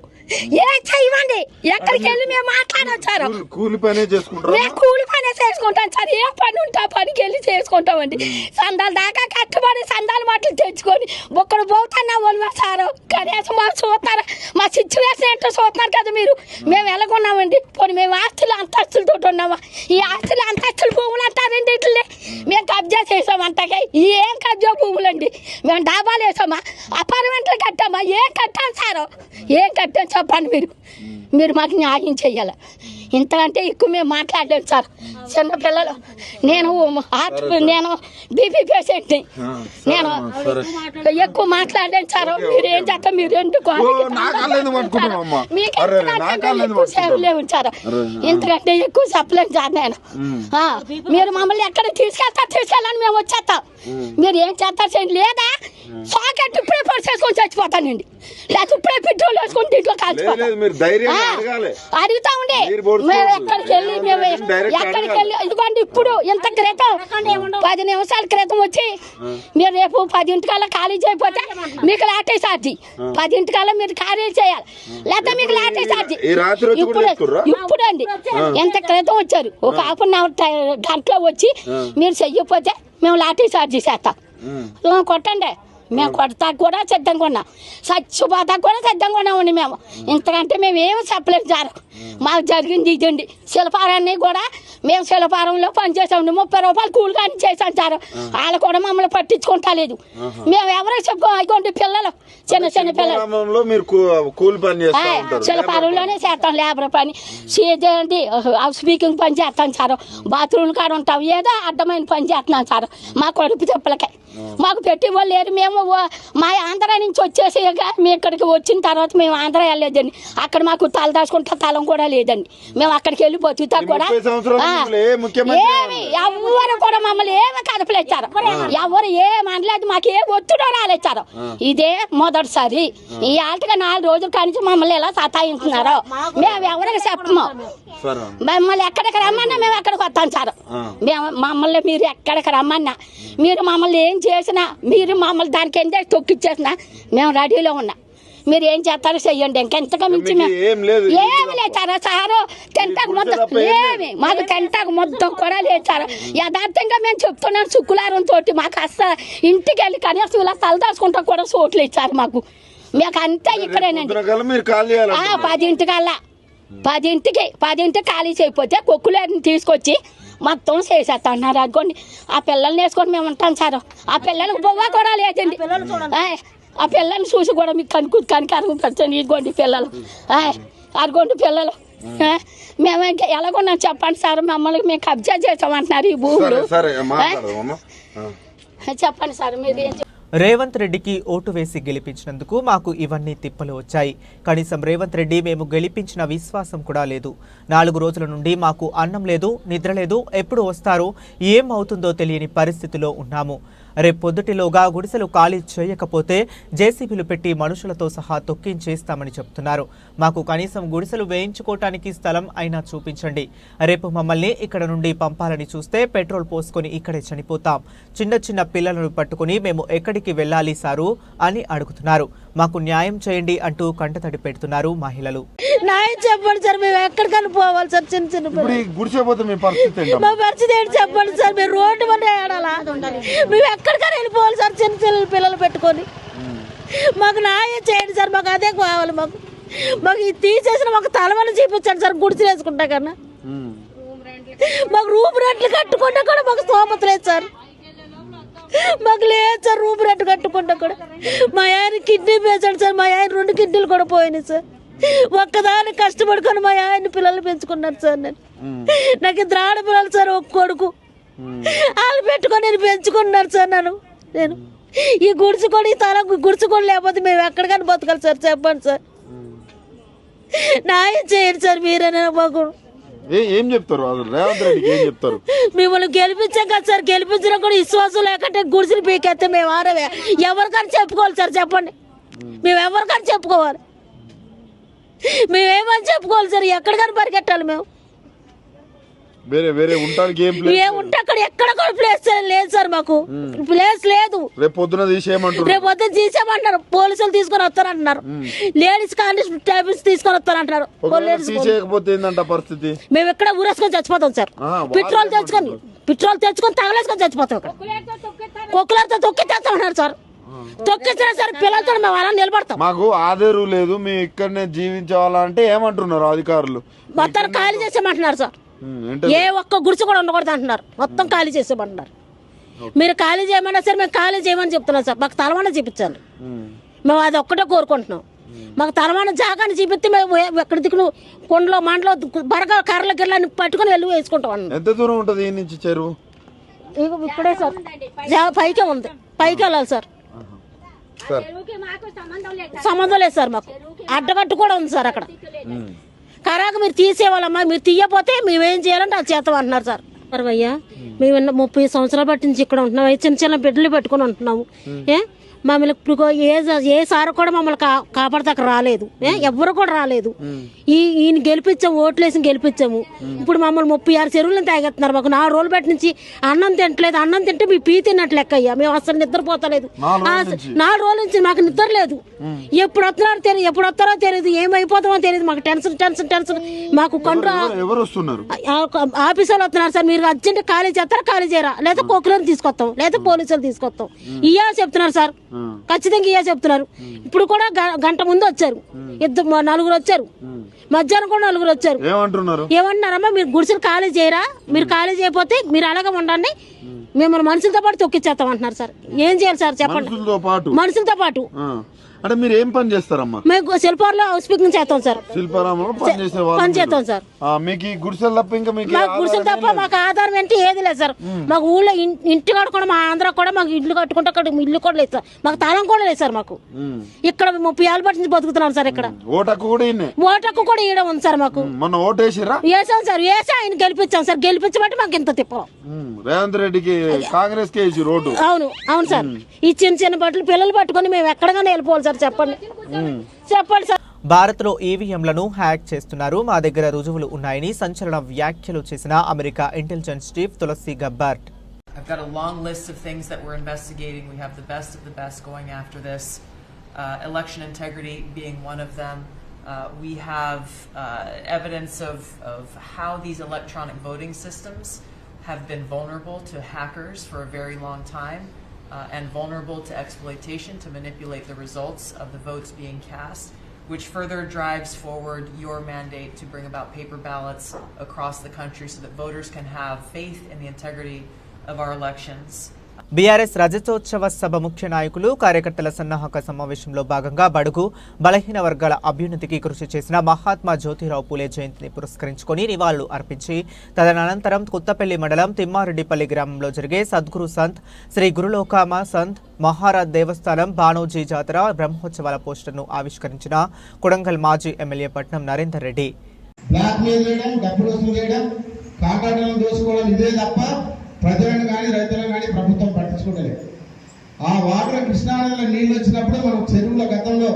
ఏం చేయమండి, ఎక్కడికి వెళ్ళి మేము మాట్లాడాం సార్. కూలి పనే చేసుకుంటాం, మేము కూలి పనే చేసుకుంటాం సార్. ఏ పని ఉంటే ఆ పనికి వెళ్ళి చేసుకుంటామండి. సందాల దాకా కట్టుబడి సందాల మాటలు తెచ్చుకొని ఒక్కడు పోతున్నా వాళ్ళు సార్. కనీసం మాకు చూస్తారు, మా సిచ్యువేషన్ ఏంటో చూస్తున్నారు కదా మీరు. మేము ఎలాగున్నామండి? పోనీ మేము ఆస్తులు అంతస్తులతో ఉన్నామా? ఈ ఆస్తులు అంతస్తులు భూములు అంటారండి. ఇట్లే మేము కబ్జా చేసామంటగా. ఏం కబ్జా భూములు అండి? మేము డాబాలు వేసామా, అపార్ట్మెంట్లు కట్టామా? ఏం కట్టాం సార్? ఏం కట్టాం చెప్పండి మీరు. మీరు మాకు న్యాయం చెయ్యాలి. ఇంతకంటే ఎక్కువ మేము మాట్లాడలేము సార్. చిన్నపిల్లలు, నేను బీపీ పేషెంట్ని, నేను ఎక్కువ మాట్లాడలేను సార్. మీరు ఏం చేస్తా, మీరు ఎందుకు లేవు సార్. ఇంతకంటే ఎక్కువ చెప్పలేను సార్ నేను. మీరు మమ్మల్ని ఎక్కడ తీసుకెళ్ళాలని మేము వచ్చేస్తాం. మీరు ఏం చేస్తారు చేయండి. లేదా సాకెట్ ఇప్పుడే పొడి చేసుకొని చచ్చిపోతానండి, లేకపోతే ఇప్పుడే పెట్రోల్ వేసుకొని దీంట్లో కాల్చిపోతాం. అడుగుతా ఉండే మేము ఎక్కడికి వెళ్ళి ఇదిగోండి. ఇప్పుడు ఇంత క్రితం 10 నిమిషాల క్రితం వచ్చి మీరు రేపు 10 ఖాళీ చేయకపోతే మీకు లాఠీ చార్జీ, 10 మీరు ఖాళీ చేయాలి, లేకపోతే మీకు లాఠీ చార్జీ. ఇప్పుడు అండి ఎంత క్రితం వచ్చారు, ఒక 1/2 గంటలో వచ్చి మీరు చెయ్యకపోతే మేము లాఠీ చార్జీ చేస్తాం. కొట్టండి, మేము కొడతా కూడా సిద్ధంగా ఉన్నాం, చచ్చిపోతా కూడా సిద్ధంగా ఉన్నామండి మేము. ఇంతకంటే మేము ఏమి చెప్పలేదు సార్. మాకు జరిగింది ఇదండి. శిల్పారాన్ని కూడా మేము శిల్పారంలో పనిచేసామండి. 30 రూపాయలు కూలి కానీ చేశాం సార్. వాళ్ళు కూడా మమ్మల్ని పట్టించుకుంటా లేదు. మేము ఎవరికి చెప్పుకోండి, పిల్లలు చిన్న చిన్న పిల్లలు శిల్పారంలోనే చేస్తాం. లేబర్ పని చేయండి, హౌస్ స్పీకింగ్ పని చేస్తాం సార్. బాత్రూమ్ కాడ ఉంటాం, ఏదో అడ్డమైన పని చేస్తున్నాం సార్. మా కడుపు చెప్పులకే మాకు పెట్టి వాళ్ళు లేరు. మేము మా ఆంధ్ర నుంచి వచ్చేసి మీ ఇక్కడికి వచ్చిన తర్వాత మేము ఆంధ్ర వెళ్ళలేదండి. అక్కడ మాకు తల దాచుకుంటా స్థలం కూడా లేదండి. మేము అక్కడికి వెళ్ళి బతుకుతా కూడా ఏమి ఎవరు కూడా మమ్మల్ని ఏమి కదపలేచారు, ఎవరు ఏమనలేదు, మాకు ఏ ఒత్తిడో రాలేచారు. ఇదే మొదటిసారి. ఈ ఆటగా 4 రోజులు కానీ మమ్మల్ని ఎలా సతాయిస్తున్నారు. మేము ఎవరికి చెప్పము. మమ్మల్ని ఎక్కడికి రమ్మన్నా మేము ఎక్కడికి వస్తాం సార్. మమ్మల్ని మీరు ఎక్కడికి రమ్మన్నా, మీరు మమ్మల్ని ఏం చేసినా, మీరు మమ్మల్ని దానికి ఎంత తొక్కిచ్చేసినా మేము రెడీలో ఉన్నాం. మీరు ఏం చేస్తారో చెయ్యండి. ఇంకెంతగా మించి ఏమి లేచారా సారు? తింటాకు మొత్తం ఏమి మాకు తింటాకు మొత్తం కూడా లేచారు. యథార్థంగా మేము చెప్తున్నాను, శుక్రవారం తోటి మాకు అస్సలు ఇంటికి వెళ్ళి కనీసం ఇలా తలదాచుకుంటా కూడా చోట్లు ఇచ్చారు మాకు. మీకు అంతా ఇక్కడేనండి. 10కి ఖాళీ చేయకపోతే కొక్కులేని తీసుకొచ్చి మొత్తం చేసేస్తున్నారు. అనుకోండి, ఆ పిల్లల్ని వేసుకొని మేము ఉంటాం సార్. ఆ పిల్లలకు బొవ్వ కూడా లేదండి. ఆ పిల్లల్ని చూసి కూడా మీకు కనికరం పెట్టండి. ఇదిగోండి పిల్లలు, అదిగోండి పిల్లలు. మేము ఇంకా ఎలాగొన్నాం చెప్పండి సార్. మమ్మల్ని మేము కబ్జా చేసామంటున్నారు ఈ భూములు. చెప్పండి సార్ మీరు ఏం. రేవంత్ రెడ్డికి ఓటు వేసి గెలిపించినందుకు మాకు ఇవన్నీ తిప్పలు వచ్చాయి. కనీసం రేవంత్ రెడ్డి మేము గెలిపించిన విశ్వాసం కూడా లేదు. 4 రోజుల నుండి మాకు అన్నం లేదు, నిద్ర లేదు. ఎప్పుడు వస్తారో ఏం అవుతుందో తెలియని పరిస్థితిలో ఉన్నాము. రేపు పొద్దుటిలోగా గుడిసెలు ఖాళీ చేయకపోతే జేసీబీలు పెట్టి మనుషులతో సహా తొక్కించేస్తామని చెప్తున్నారు. మాకు కనీసం గుడిసెలు వేయించుకోవటానికి స్థలం అయినా చూపించండి. రేపు మమ్మల్ని ఇక్కడ నుండి పంపాలని చూస్తే పెట్రోల్ పోసుకొని ఇక్కడే చనిపోతాం. చిన్న చిన్న పిల్లలను పట్టుకుని మేము ఎక్కడికి వెళ్ళాలి సారు అని అడుగుతున్నారు. మాకు న్యాయం చేయండి అంటూ కంటతడి పెడుతున్నారు మహిళలు. న్యాయం చెప్పండి సార్, మేము ఎక్కడికైనా పోవాలి సార్. చిన్న చిన్న మీ పరిస్థితి ఏంటి? మా పరిస్థితి ఏంటి చెప్పండి సార్. మీరు రోడ్డు మీద ఏడాలా, మేము ఎక్కడికైనా వెళ్ళిపోవాలి సార్ చిన్న చిన్న పిల్లలు పెట్టుకొని. మాకు న్యాయం చేయండి సార్, మాకు అదే కావాలి. మాకు ఇది తీసేసిన మాకు తలవని చూపించండి సార్, గుడిసెలు వేసుకుంటా కన్నా. మాకు రూమ్ రెంట్లు కట్టుకుంటా కూడా మాకు స్తోమత లేదు సార్. మాకు లేదు సార్ రూమ్ రెంట్ కట్టుకుంటా కూడా. మా ఆయన కిడ్నీ పేసాడు సార్, మా ఆయన 2 కిడ్నీలు కూడా పోయినాయి సార్. ఒక్కదాన్ని కష్టపడుకొని మా ఆయన పిల్లలు పెంచుకున్నాను సార్. నాకు 2 ఆడపిల్లలు సార్, ఒక కొడుకు. వాళ్ళు పెట్టుకొని నేను పెంచుకున్నాను సార్. నేను ఈ గుడిచుకొని తల గుడిచుకొని లేకపోతే మేము ఎక్కడికైనా బతకాలి సార్. చెప్పండి సార్, న్యాయం చేయండి సార్. మీరైనా మాకు ఏం చెప్తారు? రేవంత్ రెడ్డికి ఏం చెప్తారు? మిమ్మల్ని గెలిపించాం కదా సార్, గెలిపించినా కూడా విశ్వాసం లేకుంటే గుడిసెలు పీకెత్తే మేము ఆరవే ఎవరికైనా చెప్పుకోవాలి సార్. చెప్పండి, మేము ఎవరికైనా చెప్పుకోవాలి. మేమేమని చెప్పుకోవాలి సార్? ఎక్కడికైనా పరిగెట్టాలి మేము. వేరే ఉంటానికి ఏముంటే అక్కడ ఎక్కడ కూడా ప్లేస్ లేదు సార్. మాకు ప్లేస్ లేదు. రేపు పొద్దున తీసేయమంటారు. పోలీసులు తీసుకొని వస్తారంటున్నారు. లేడీస్ కానిస్టేబుల్స్ తీసుకొని వస్తారంటున్నారు. పరిస్థితి మేము ఎక్కడ ఊరేసుకొని చచ్చిపోతాం సార్. పెట్రోల్ తెచ్చుకొని తగలేసుకొని చచ్చిపోతాం. ఇక్కడ కుక్కలతో తొక్కితేస్తామన్నారు సార్. తొక్కించినా సార్ పిల్లలతో మేము అలా నిలబడతాం. మాకు ఆధారు లేదు, మేము ఇక్కడనే జీవించాలంటే ఏమంటున్నారు అధికారులు? మొత్తం ఖాళీ చేసేయమంటున్నారు సార్. ఏ ఒక్క గుడిసె కూడా ఉండకూడదు అంటున్నారు. మొత్తం ఖాళీ చేసేయమంటున్నారు. మీరు ఖాళీ చేయమన్నా సరే మేము ఖాళీ చేయమని చెప్తున్నాం సార్. మాకు తలవాన చూపించండి. మేము అది ఒక్కటే కోరుకుంటున్నాం. మాకు తలవాన జాగాన్ని చూపిస్తే మేము ఎక్కడ దిక్కును కొండలో మండలో బరగా కర్రల గిర్రని పట్టుకుని వెళ్ళి వేసుకుంటాం. ఎంత దూరం ఉంటుంది ఈ నుంచి చెరువు? ఇక్కడే సార్, పైకే ఉంది. పైకి వెళ్ళాలి సార్. సంబంధం లేదు సార్. మాకు అడ్డగట్టు కూడా ఉంది సార్ అక్కడ. కరాక మీరు తీసేవాళ్ళమ్మా, మీరు తీయపోతే మేమేం చేయాలంటే అది చేస్తాం అంటున్నారు సార్. అయ్యా మేము 30 సంవత్సరాల బట్టి నుంచి ఇక్కడ ఉంటున్నాము. చిన్న చిన్న బిడ్డలు పెట్టుకుని ఉంటున్నాము. మమ్మల్ని ఇప్పుడు ఏ సార్ కూడా మమ్మల్ని కాపాడతాక రాలేదు. ఎవ్వరు కూడా రాలేదు. ఈయన గెలిపించాము, ఓట్లేసి గెలిపించాము. ఇప్పుడు మమ్మల్ని 36 చెరువులను తాగెత్తున్నారు. మాకు 4 రోజుల బట్టి నుంచి అన్నం తింటలేదు. అన్నం తింటే మీ పీ తిన్నట్లు లెక్క అయ్యా. మేము అసలు నిద్రపోతలేదు. 4 రోజుల నుంచి మాకు నిద్ర లేదు. ఎప్పుడు వస్తున్నారో తెలియదు, ఎప్పుడు వస్తారో తెలియదు, ఏమైపోతామో తెలియదు. మాకు టెన్షన్. మాకు ఆఫీస్ వాళ్ళు వస్తున్నారు సార్. మీరు అర్జెంట్ ఖాళీ చేస్తారా, ఖాళీ చేయరా, లేదా కోకులను తీసుకొస్తాం, లేదా పోలీసులు తీసుకొస్తాం. ఇయ్యా చెప్తున్నారు సార్. ఖచ్చితంగా ఇయ్యా చెప్తున్నారు. ఇప్పుడు కూడా గంట ముందు వచ్చారు. 4 వచ్చారు. మధ్యాహ్నం కూడా 4 వచ్చారు. ఏమంటున్నారమ్మా, మీరు గుడిసెలు ఖాళీ చేయరా, మీరు ఖాళీ చేయకపోతే మీరు అలాగే ఉండండి, మిమ్మల్ని మనుషులతో పాటు తొక్కిచ్చేస్తాం అంటున్నారు సార్. ఏం చేయాలి సార్ చెప్పండి? మనుషులతో పాటు అంటే మీరు ఏం పని చేస్తారమ్మా? మేము శిల్పారంలో హౌస్ పికింగ్ చేస్తాం సార్. శిల్పారామంలో పని చేస్తాం సార్. మీకు గుడిసెలు తప్ప ఇంకా గుడిసెలు తప్ప మాకు ఆధారం ఏంటి ఏది లేదు సార్. మాకు ఊళ్ళో ఇంటి కట్టుకోవడం, మా ఆంధ్ర కూడా మాకు ఇల్లు కట్టుకుంటే అక్కడ ఇల్లు కూడా లేదు సార్. మాకు తాళం కూడా లేదు సార్. మాకు ఇక్కడ 30 ఏళ్ళ బట్టి నుంచి బతుకుతున్నాం సార్. ఇక్కడ ఓటక్కు కూడా ఇవ్వడం ఉంది సార్. మాకు వేసాం సార్. వేసి ఆయన గెలిపించాం సార్. గెలిపించబట్టి మాకు ఇంత తిప్పం. రేవంత్ రెడ్డికి కాంగ్రెస్ కి రోడ్డు. అవును సార్. ఈ చిన్న బట్టలు పిల్లలు పట్టుకొని మేము ఎక్కడికైనా వెళ్ళిపోవాలి సార్. చెప్పండి సార్. భారత్లో ఈవీఎంలను హ్యాక్ చేస్తున్నారు, మా దగ్గర రుజువులు ఉన్నాయని సంచలన వ్యాఖ్యలు చేసిన America intelligence chief Tulsi Gabbard. I've got a long list of things that we're investigating. We have the best of the best going after this. Election integrity being one of them. We have evidence of how these electronic voting systems have been vulnerable to hackers for a very long time. And vulnerable to exploitation to manipulate the results of the votes being cast, which further drives forward your mandate to bring about paper ballots across the country so that voters can have faith in the integrity of our elections. BRS రజతోత్సవ సభ ముఖ్య నాయకులు కార్యకర్తల సన్నాహక సమావేశంలో భాగంగా బడుగు బలహీన వర్గాల అభ్యున్నతికి కృషి చేసిన మహాత్మా జ్యోతిరావు పూలే జయంతిని పురస్కరించుకొని నివాళులు అర్పించి తదనంతరం కొత్తపల్లి మండలం తిమ్మారెడ్డిపల్లి గ్రామంలో జరిగే సద్గురు సంత్ శ్రీ గురులోకామ సంత్ మహారాజ్ దేవస్థానం బానోజీ జాతర బ్రహ్మోత్సవాల పోస్టర్ను ఆవిష్కరించిన కొడంగల్ మాజీ ఎమ్మెల్యే పట్నం నరేందర్ రెడ్డి. ప్రజలను కానీ రైతులను కానీ ప్రభుత్వం పట్టించుకోలేదు. ఆ వాటర్ కృష్ణానదిలో నీళ్ళు వచ్చినప్పుడు మనం చెరువుల గతంలో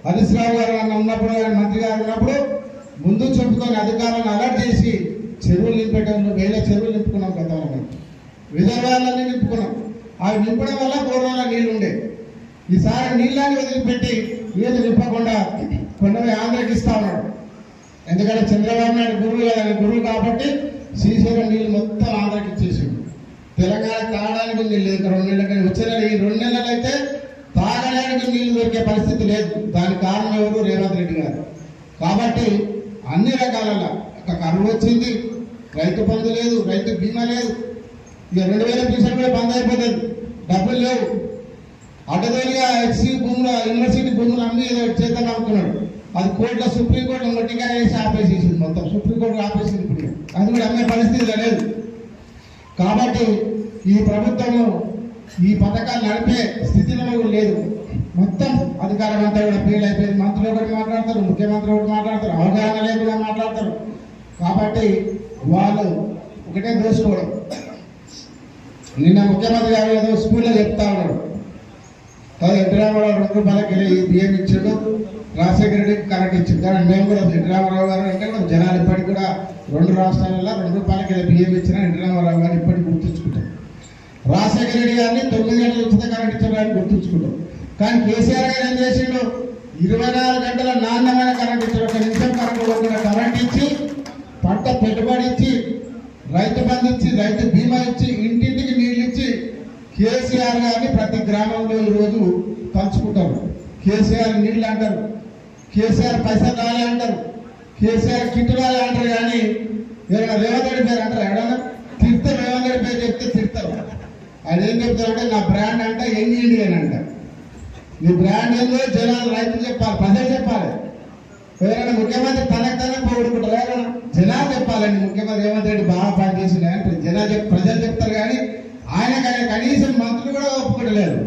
హరీశ్రావు గారు ఉన్నప్పుడు మంత్రి గారు ఉన్నప్పుడు ముందు చెప్పుకొని అధికారులను అలర్ట్ చేసి చెరువులు నింపేటప్పుడు 1000 చెరువులు నింపుకున్నాం. గతంలో మనం రిజర్వాయర్లన్నీ నింపుకున్నాం. అవి నింపడం వల్ల పూర్వంలో నీళ్లు ఉండే. ఈసారి నీళ్ళని వదిలిపెట్టి నీళ్లు నింపకుండా కొన్ని ఆంధ్రకి ఇస్తా ఉన్నాడు. ఎందుకంటే చంద్రబాబు నాయుడు గురువు కదా, గురువు కాబట్టి శ్రీశైలం నీళ్ళు మొత్తం ఆంధ్రకి ఇచ్చేసిండు. తెలంగాణ తాగడానికి నీళ్ళు లేదు 2 నెలలు, కానీ వచ్చే నెల ఈ 2 నెలలు అయితే తాగడానికి నీళ్లు దొరికే పరిస్థితి లేదు. దానికి కారణం ఎవరు? రేవంత్ రెడ్డి గారు. కాబట్టి అన్ని రకాలలో ఒక కరువు వచ్చింది, రైతు బంధు లేదు, రైతు బీమా లేదు, ఇక 2000 పెన్షన్ కూడా బంద్ అయిపోతుంది, డబ్బులు లేవు. అడ్డదోలిగా హెచ్సి భూములు, యూనివర్సిటీ భూములు అన్ని ఏదో చేద్దాం అనుకున్నాడు. అది కోర్టులో సుప్రీంకోర్టు మొట్టిగా వేసి ఆపేసేసింది, మొత్తం సుప్రీంకోర్టు ఆపేసింది. ఇప్పుడు అది కూడా అమ్మే పరిస్థితి లేదు. కాబట్టి ఈ ప్రభుత్వము ఈ పథకాలు నడిపే స్థితిలో కూడా లేదు. మొత్తం అధికారం అంతా కూడా ఫెయిల్ అయిపోయింది. మంత్రులు ఒకటి మాట్లాడతారు, ముఖ్యమంత్రి ఒకటి మాట్లాడతారు, అవగాహన లేకుండా మాట్లాడతారు. కాబట్టి వాళ్ళు ఒకటే దోసుకోవడం. నిన్న ముఖ్యమంత్రి గారు ఏదో స్కూల్లో చెప్తా ఉన్నాడు, ఎన్టీ రామారావు 2 రూపాయలకి బియ్యం ఇచ్చాడు, రాజశేఖర రెడ్డికి కరెంట్ ఇచ్చింది. కానీ మేము కూడా ఎన్టీ రామారావు గారు అంటే కూడా జనాలు ఇప్పటికి కూడా 2 రాష్ట్రాలలో 2 రూపాయలకి బియ్యం ఇచ్చినా ఎన్టీ రామారావు గారిని ఇప్పటికి గుర్తుంచుకుంటాం. రాజశేఖర రెడ్డి గారిని 9 గంటలు ఉచిత కరెంట్ ఇచ్చారని గుర్తుంచుకుంటాం. కానీ కేసీఆర్ గారు ఏం చేసిండు? 24 గంటల నాణ్యమైన కరెంట్ ఇచ్చారు. 1 నిమిషం కరెంట్ కూడా కరెంట్ ఇచ్చి, పంట పెట్టుబడి ఇచ్చి, రైతు బంధు ఇచ్చి, రైతు బీమా ఇచ్చి, ఇంటింటికి నీళ్ళు ఇచ్చి కేసీఆర్ గారిని ప్రతి గ్రామంలో ఈరోజు పంచుకుంటారు. కేసీఆర్ నీళ్ళు అంటారు, కేసీఆర్ పైసలు రాలే అంటారు, కేసీఆర్ కిట్ రాలే అంటారు. కానీ ఎవరైనా రేవంత్ రెడ్డి పేరు అంటారు, ఎవరైనా తిడితే రేవంత్ రెడ్డి పేరు చెప్తే తిడతారు. ఆయన ఏం చెప్తారంటే నా బ్రాండ్ అంట యంగ్ ఇండియన్ అంట. నీ బ్రాండ్ ఏందో జనాలు రైతులు చెప్పాలి, ప్రజలు చెప్పాలి. ఎవరైనా ముఖ్యమంత్రి తనకు పోగొట్టుకుంటారు, ఎవరైనా జనాలు చెప్పాలండి. ముఖ్యమంత్రి రేవంత్ రెడ్డి బాగా పనిచేసింది అంటే ప్రజలు చెప్తారు. కానీ ఆయన కనీసం మంత్రులు కూడా ఒప్పుకుంటలేరు,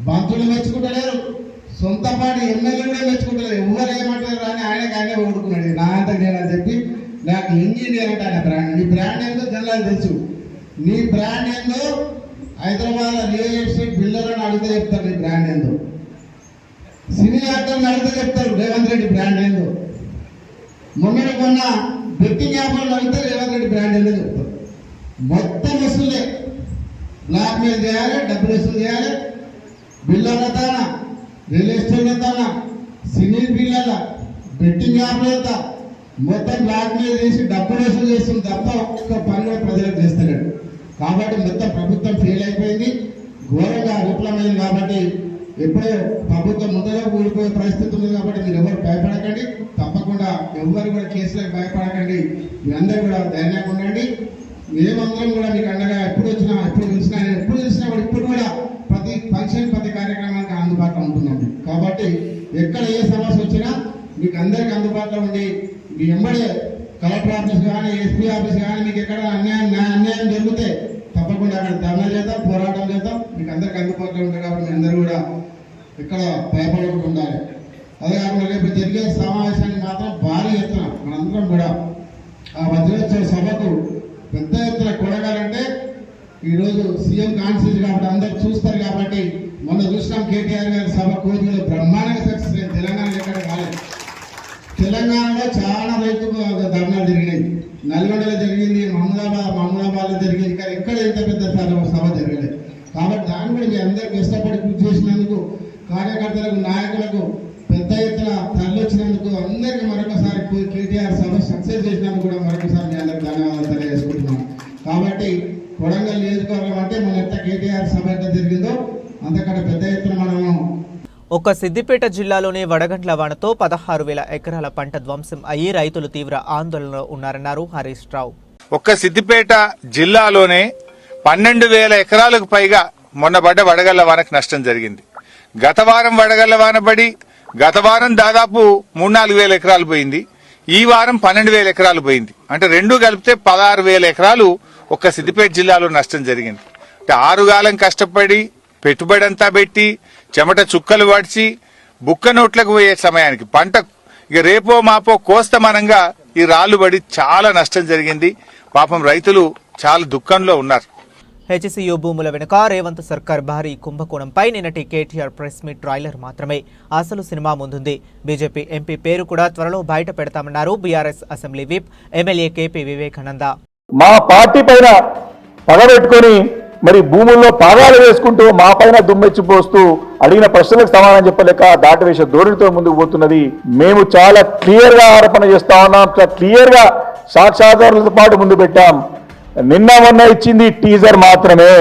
మంత్రులు మెచ్చుకుంటలేరు, సొంత పార్టీ ఎమ్మెల్యేలు కూడా మెచ్చుకుంటలేరు. ఎవరు ఏమంటారు అని ఆయనే ఓడుకున్నాడు. నా అంతా నేనని చెప్పి నాకు ఇంజనీర్ అంటే ఆయన బ్రాండ్. నీ బ్రాండ్ ఏందో జనాలు తెలుసు. నీ బ్రాండ్ ఏందో హైదరాబాద్ రియల్ ఎస్టేట్ బిల్డర్లను అడిగితే చెప్తారు నీ బ్రాండ్ ఏందో. సినీ యాక్టర్ని అడిగితే చెప్తారు రేవంత్ రెడ్డి బ్రాండ్ ఏందో. మొన్న బెట్టింగ్ యాప్లను అడిగితే రేవంత్ రెడ్డి బ్రాండ్ ఏందో చెప్తారు. మొత్తం వసూలే, బ్లాక్ మెయిల్ చేయాలి, డబ్బులు వసూలు చేయాలి, బిల్డర్లతో, రియల్ ఎస్టేట్లతో, సినీ బిల్డర్ల, బెట్టింగ్ యాప్లతో మొత్తం బ్లాక్ మెయిల్ చేసి డబ్బులు వసూలు చేస్తుంది తప్ప ఒక్క పని కూడా ప్రజలకు చేస్తలేడు. కాబట్టి మొత్తం ప్రభుత్వం ఫెయిల్ అయిపోయింది, ఘోరంగా విఫలమైంది. కాబట్టి ఎప్పుడో ప్రభుత్వం ముందుగా కూలిపోయే పరిస్థితి ఉంది. కాబట్టి మీరు ఎవరు భయపడకండి, తప్పకుండా ఎవరు కూడా కేసులకు భయపడకండి. మీరందరూ కూడా ధైర్యంగా ఉండండి. మేమందరం కూడా మీకు అండగా ఎప్పుడు వచ్చినా, ఎప్పుడు తెలిసినా కూడా ఇప్పుడు కూడా ప్రతి ఫంక్షన్, ప్రతి కార్యక్రమానికి అందుబాటులో ఉంటుందండి. కాబట్టి ఎక్కడ ఏ సమస్య వచ్చినా మీకు అందరికీ అందుబాటులో ఉండి, మీ వెంబడే కలెక్టర్ ఆఫీస్ కానీ, ఎస్పీ ఆఫీస్ కానీ, మీకు ఎక్కడ అన్యాయం జరిగితే తప్పకుండా అక్కడ ధర్నా చేద్దాం, పోరాటం చేద్దాం. మీకు అందరికి అందుబాటులో ఉంటాయి. కాబట్టి మీ అందరూ కూడా ఇక్కడ భయపడకుండా ఉండాలి. అదే కాకుండా రేపు జరిగే సమావేశానికి మాత్రం భారీ ఎత్తున మనందరం కూడా ఆ వజ్రోత్సవ సభకు పెద్ద ఎత్తున కూడగాలంటే ఈరోజు సీఎం కాన్స్టిట్యూన్సీ కాబట్టి అందరు చూస్తారు. కాబట్టి మొన్న చూసినాం కేటీఆర్ గారి సభ కోరికలు బ్రహ్మాండంగా సక్సెస్ అయింది. తెలంగాణ ఎక్కడ కాలేదు. తెలంగాణలో చాలా రైతు ధర్నాలు జరిగినాయి. నల్గొండలో జరిగింది, మహమూదాబాద్లో జరిగింది. కానీ ఎక్కడ ఎంత పెద్ద సభ జరగలేదు. కాబట్టి దాన్ని కూడా మీ అందరికి ఇష్టపడి కృషి చేసినందుకు, కార్యకర్తలకు, నాయకులకు పెద్ద ఎత్తున తరలిచ్చినందుకు అందరికీ మరొకసారి కేటీఆర్ సభ సక్సెస్ చేసినందుకు కూడా మరొకసారి మీ అందరికి ధన్యవాదాలు తెలియజేసుకుంటున్నాను. కాబట్టి కొడంగల్ నియోజకవర్గం అంటే మన ఎంత కేటీఆర్ సభ ఎంత జరిగిందో అంతకంటే పెద్ద ఎత్తున మనము. ఒక్క సిద్దిపేట జిల్లాలోనే వడగండ్ల వానతో 16,000 ఎకరాల పంట ధ్వంసం అయ్యి రైతులు తీవ్ర ఆందోళనలో ఉన్నారన్నారు హరీష్ రావు. ఒక్క సిద్దిపేట జిల్లాలోనే 12,000 ఎకరాలకు పైగా మొన్న పడ్డ వడగళ్ల వానకు నష్టం జరిగింది. గత వారం వడగళ్ల వాన పడి గత వారం దాదాపు 3-4 ఎకరాలు పోయింది. ఈ వారం 12,000 ఎకరాలు పోయింది. అంటే రెండు కలిపితే 16,000 ఎకరాలు ఒక్క సిద్దిపేట జిల్లాలో నష్టం జరిగింది. అంటే 6 కాలం కష్టపడి పెట్టుబడి అంతా పెట్టి చెమట చుక్కలు పడిచి బుక్క నోట్లకు పోయే సమయానికి పంట ఇక రేపో మాపో కోస్తమనంగా ఈ రాళ్లు పడి చాలా నష్టం జరిగింది. పాపం రైతులు చాలా దుఃఖంలో ఉన్నారు. హెచ్సియు భూముల వెనుక రేవంత్ సర్కార్ భారీ కుంభకోణంపై నిన్నటి కేటీఆర్ ప్రెస్ మీట్ ట్రైలర్ మాత్రమే, అసలు సినిమా ముందుంది. బీజేపీ ఎంపీ పేరు కూడా త్వరలో బయట పెడతామన్నారు BRS assembly whip MLA KP Vivekananda. మా పార్టీ పైన పగబెట్టుకుని మరి భూముల్లో పాగాలు వేసుకుంటూ మా పైన దుమ్మెచ్చిపోస్తూ అడిగిన ప్రశ్నలకు సమాధానం చెప్పలేక దాటవేసే ధోరణితో ముందుకు పోతున్నది. మేము చాలా క్లియర్ గా ఆరోపణ చేస్తా ఉన్నాం, చాలా క్లియర్ గా సాక్ష్యాధారాలతో పాటు ముందు పెట్టాం. నిన్న మొన్న ఇచ్చింది టీజర్ మాత్రమే,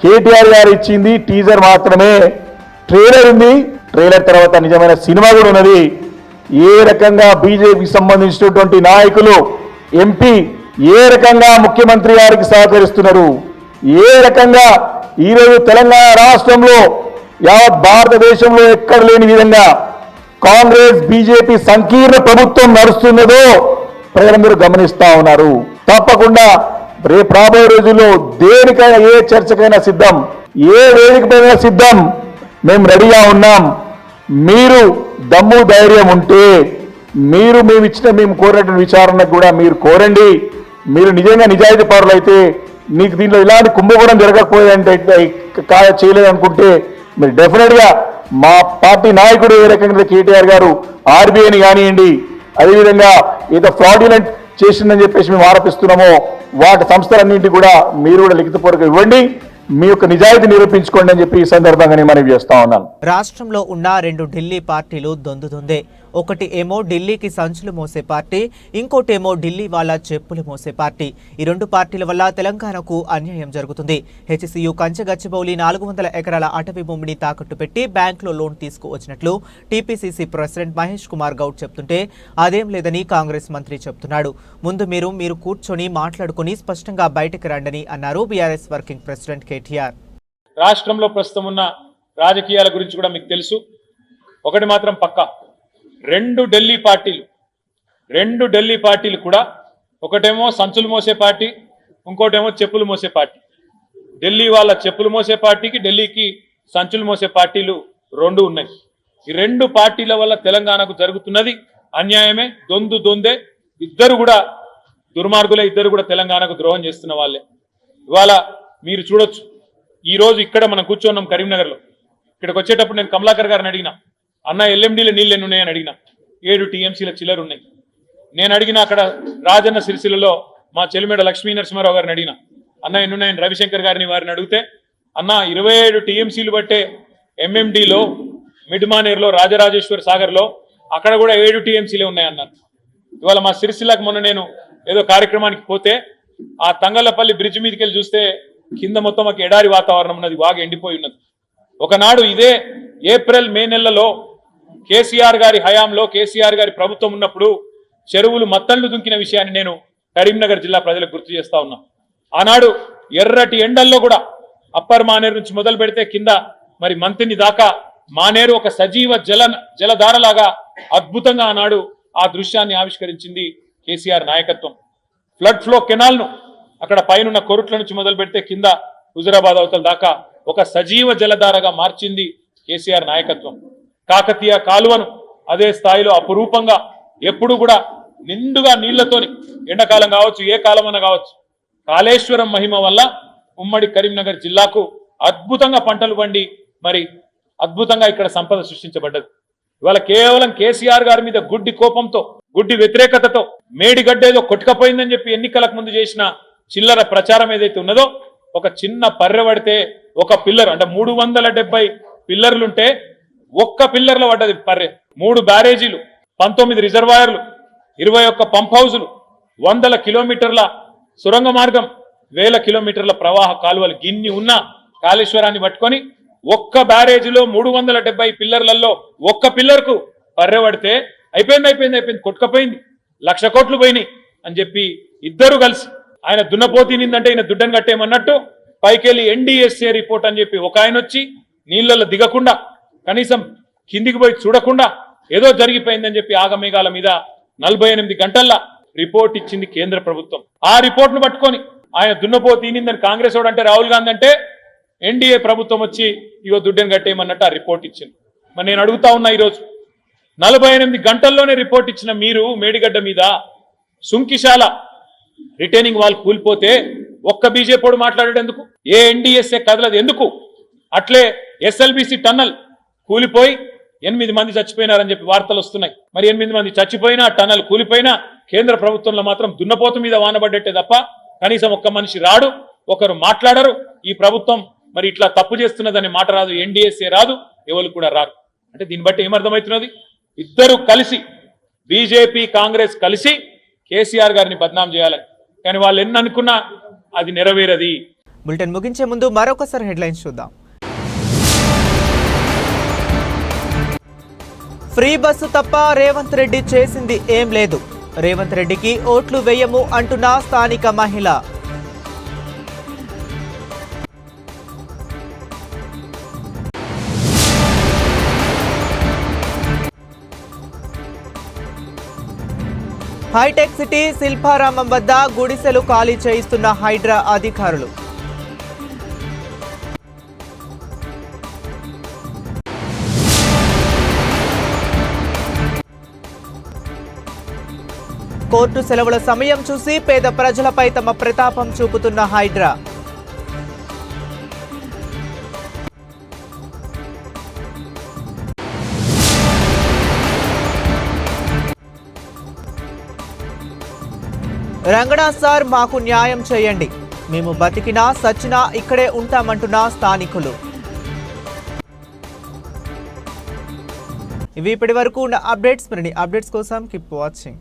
కేటీఆర్ గారు ఇచ్చింది టీజర్ మాత్రమే. ట్రైలర్ ఉంది, ట్రైలర్ తర్వాత నిజమైన సినిమా కూడా ఉన్నది. ఏ రకంగా బీజేపీకి సంబంధించినటువంటి నాయకులు ఎంపీ ఏ రకంగా ముఖ్యమంత్రి గారికి సహకరిస్తున్నారు, ఏ రకంగా ఈరోజు తెలంగాణ రాష్ట్రంలో యావత్ భారతదేశంలో ఎక్కడ లేని విధంగా కాంగ్రెస్ బీజేపీ సంకీర్ణ ప్రభుత్వం నడుస్తున్నదో ప్రజలందరూ గమనిస్తా ఉన్నారు. తప్పకుండా రేపు రాబోయే రోజుల్లో దేనికైనా ఏ చర్చకైనా సిద్ధం, ఏ వేదికపైనా సిద్ధం, మేము రెడీగా ఉన్నాం. మీరు దమ్ము ధైర్యం ఉంటే మేము కోరినటువంటి విచారణకు కూడా మీరు కోరండి. మీరు నిజంగా నిజాయితీ పరులు అయితే, నీకు దీనిలో ఇలాంటి కుంభకోణం జరగకపోయేదంటే చేయలేదనుకుంటే మీరు డెఫినెట్ గా మా పార్టీ నాయకుడు ఏ రకంగా కేటీఆర్ గారు ఆర్బీఐని కానివ్వండి, అదేవిధంగా ఏదో ఫ్రాడ్యులెంట్ చేసిందని చెప్పేసి మేము ఆరోపిస్తున్నామో వాటి సంస్థలన్నింటి కూడా మీరు కూడా లిఖితపూర్వకంగా ఇవ్వండి, మీ యొక్క నిజాయితీ నిరూపించుకోండి అని చెప్పి ఈ సందర్భంగా నేను మనవి చేస్తా ఉన్నాను. రాష్ట్రంలో ఉన్న 2 ఢిల్లీ పార్టీలు దొందుతుందే. ఒకటి ఏమో ఢిల్లీకి సంచులు మోసే పార్టీ, ఇంకోటేమో ఢిల్లీ వాళ్ళ చెప్పులు మోసే పార్టీ. ఈ 2 పార్టీల వల్ల తెలంగాణకు అన్యాయం జరుగుతుంది. హెచ్సియు కంచగచ్చిబౌలి 400 ఎకరాల అటవీ భూమిని తాకట్టు పెట్టి బ్యాంకులో లోన్ తీసుకువచ్చినట్లు టీపీసీసీ ప్రెసిడెంట్ మహేష్ కుమార్ గౌడ్ చెప్తుంటే అదేం లేదని కాంగ్రెస్ మంత్రి చెప్తున్నాడు. ముందు మీరు కూర్చొని మాట్లాడుకుని స్పష్టంగా బయటకు రండని అన్నారు బీఆర్ఎస్ వర్కింగ్ ప్రెసిడెంట్ కేటీఆర్. రాష్ట్రంలో ప్రస్తుతం ఉన్న రాజకీయాల గురించి కూడా మీకు తెలుసు. ఒకటి మాత్రం పక్కా, 2 ఢిల్లీ పార్టీలు కూడా, ఒకటేమో సంచులు మోసే పార్టీ, ఇంకోటేమో చెప్పులు మోసే పార్టీ. ఢిల్లీ వాళ్ళ చెప్పులు మోసే పార్టీకి, ఢిల్లీకి సంచులు మోసే పార్టీలు 2 ఉన్నాయి. ఈ 2 పార్టీల వల్ల తెలంగాణకు జరుగుతున్నది అన్యాయమే, దొందే. ఇద్దరు కూడా దుర్మార్గులే, ఇద్దరు కూడా తెలంగాణకు ద్రోహం చేస్తున్న వాళ్ళే. ఇవాళ మీరు చూడొచ్చు, ఈ రోజు ఇక్కడ మనం కూర్చున్నాం కరీంనగర్లో. ఇక్కడికి వచ్చేటప్పుడు నేను కమలాకర్ గారిని అడిగిన, అన్న ఎల్ఎండీలో నీళ్ళు ఎన్ని ఉన్నాయని అడిగిన. 7 టీఎంసీల చిల్లర ఉన్నాయి. నేను అడిగిన అక్కడ రాజన్న సిరిసిల్లలో మా చెలిమేడ లక్ష్మీ నరసింహారావు గారిని అడిగిన, అన్న ఎన్ని ఉన్నాయని రవిశంకర్ గారిని వారిని అడిగితే, అన్న 27 టీఎంసీలు బట్టే ఎంఎండీలో, మిడ్మానేర్లో, రాజరాజేశ్వర్ సాగర్లో అక్కడ కూడా 7 టీఎంసీలే ఉన్నాయన్నారు. ఇవాళ మా సిరిసిల్లకు మొన్న నేను ఏదో కార్యక్రమానికి పోతే ఆ తంగళ్ళపల్లి బ్రిడ్జ్ మీదకి వెళ్ళి చూస్తే కింద మొత్తం ఒక ఎడారి వాతావరణం ఉన్నది, బాగా ఎండిపోయి ఉన్నది. ఒకనాడు ఇదే ఏప్రిల్ మే నెలలో కేసీఆర్ గారి హయాంలో, కేసీఆర్ గారి ప్రభుత్వం ఉన్నప్పుడు చెరువులు మత్తళ్లు దుంకిన విషయాన్ని నేను కరీంనగర్ జిల్లా ప్రజలకు గుర్తు చేస్తా ఉన్నా. ఆనాడు ఎర్రటి ఎండల్లో కూడా అప్పర్ మానేరు నుంచి మొదలు పెడితే కింద మరి మంతిని దాకా మానేరు ఒక సజీవ జలధారలాగా అద్భుతంగా ఆనాడు ఆ దృశ్యాన్ని ఆవిష్కరించింది కేసీఆర్ నాయకత్వం. ఫ్లడ్ ఫ్లో కెనాల్ను అక్కడ పైన కొరుట్ల నుంచి మొదలు పెడితే కింద హుజురాబాద్ అవతల దాకా ఒక సజీవ జలధారగా మార్చింది కేసీఆర్ నాయకత్వం. కాకతీయ కాలువను అదే స్థాయిలో అపురూపంగా ఎప్పుడు కూడా నిండుగా నీళ్లతోని, ఎండాకాలం కావచ్చు, ఏ కాలమైనా కావచ్చు, కాళేశ్వరం మహిమ వల్ల ఉమ్మడి కరీంనగర్ జిల్లాకు అద్భుతంగా పంటలు పండి మరి అద్భుతంగా ఇక్కడ సంపద సృష్టించబడ్డది. ఇవాళ కేవలం కేసీఆర్ గారి మీద గుడ్డి కోపంతో, గుడ్డి వ్యతిరేకతతో మేడిగడ్డ ఏదో కొట్టుకపోయిందని చెప్పి ఎన్నికలకు ముందు చేసిన చిల్లర ప్రచారం ఏదైతే ఉన్నదో, ఒక చిన్న పర్రె పడితే ఒక పిల్లర్, అంటే 370 పిల్లర్లుంటే ఒక్క పిల్లర్లో పడ్డది పర్రె. 3 బ్యారేజీలు, 19 రిజర్వాయర్లు, 21 పంప్ హౌజులు, 100 కిలోమీటర్ల సొరంగ మార్గం, 1000 కిలోమీటర్ల ప్రవాహ కాలువలు, గిన్ని ఉన్న కాళేశ్వరాన్ని పట్టుకొని ఒక్క బ్యారేజీలో 370 పిల్లర్లలో ఒక్క పిల్లర్కు పర్రె పడితే అయిపోయింది, కొట్టుకపోయింది, 1,00,000 కోట్లు పోయినాయి అని చెప్పి ఇద్దరు కలిసి, ఆయన దున్నపోతినిందంటే ఈయన దుడ్డను కట్టేయమన్నట్టు పైకెళ్ళి ఎన్డీఎస్ఏ రిపోర్ట్ అని చెప్పి ఒక ఆయన వచ్చి నీళ్లలో దిగకుండా, కనీసం కిందికి పోయి చూడకుండా ఏదో జరిగిపోయిందని చెప్పి ఆగమేఘాల మీద 48 గంటల్లో రిపోర్ట్ ఇచ్చింది కేంద్ర ప్రభుత్వం. ఆ రిపోర్ట్ను పట్టుకొని ఆయన దున్నపోతీనిందని కాంగ్రెస్ వాడు అంటే, రాహుల్ గాంధీ అంటే ఎన్డీఏ ప్రభుత్వం వచ్చి ఇగో దుడ్డను కట్టేయమన్నట్టు ఆ రిపోర్ట్ ఇచ్చింది. మరి నేను అడుగుతా ఉన్నా, ఈరోజు 48 గంటల్లోనే రిపోర్ట్ ఇచ్చిన మీరు మేడిగడ్డ మీద సుంకిశాల రిటైనింగ్ వాల్ కూలిపోతే ఒక్క బీజేపీ మాట్లాడాడు ఎందుకు? ఏ ఎన్డీఎస్ఏ కదలదు ఎందుకు? అట్లే ఎస్ఎల్బీసీ టన్నల్ కూలిపోయి 8 మంది చచ్చిపోయినారని చెప్పి వార్తలు వస్తున్నాయి. మరి 8 మంది చచ్చిపోయినా, టన్నల్ కూలిపోయినా కేంద్ర ప్రభుత్వంలో మాత్రం దున్నపోతు మీద వానబడ్డట్టే తప్ప కనీసం ఒక్క మనిషి రాడు, ఒకరు మాట్లాడరు. ఈ ప్రభుత్వం మరి ఇట్లా తప్పు చేస్తున్నదనే మాట రాదు, ఎన్డీఎస్ఏ రాదు, ఎవరు కూడా రారు. అంటే దీన్ని బట్టి ఏమర్థమవుతున్నది, ఇద్దరు కలిసి బీజేపీ కాంగ్రెస్ కలిసి కేసీఆర్ గారిని బద్నాం చేయాలని. కానీ వాళ్ళు ఎన్ని అనుకున్నా అది నెరవేరది. బులెటిన్ ముగించే ముందు మరొకసారి హెడ్లైన్స్ చూద్దాం. ఫ్రీ బస్సు తప్ప రేవంత్ రెడ్డి చేసింది ఏం లేదు. రేవంత్ రెడ్డికి ఓట్లు వేయము అంటున్న స్థానిక మహిళ. హైటెక్ సిటీ శిల్పారామం వద్ద గుడిసెలు ఖాళీ చేయిస్తున్న హైడ్రా అధికారులు. కోర్టు సెలవుల సమయం చూసి పేద ప్రజలపై తమ ప్రతాపం చూపుతున్న హైడ్రా. రంగనా సార్, మాకు న్యాయం చేయండి, మేము బతికినా సచ్చినా ఇక్కడే ఉంటామంటున్న స్థానికులు. ఇవి ఇప్పటి వరకు ఉన్న అప్డేట్స్. మరిన్ని అప్డేట్స్ కోసం కీప్ వాచింగ్.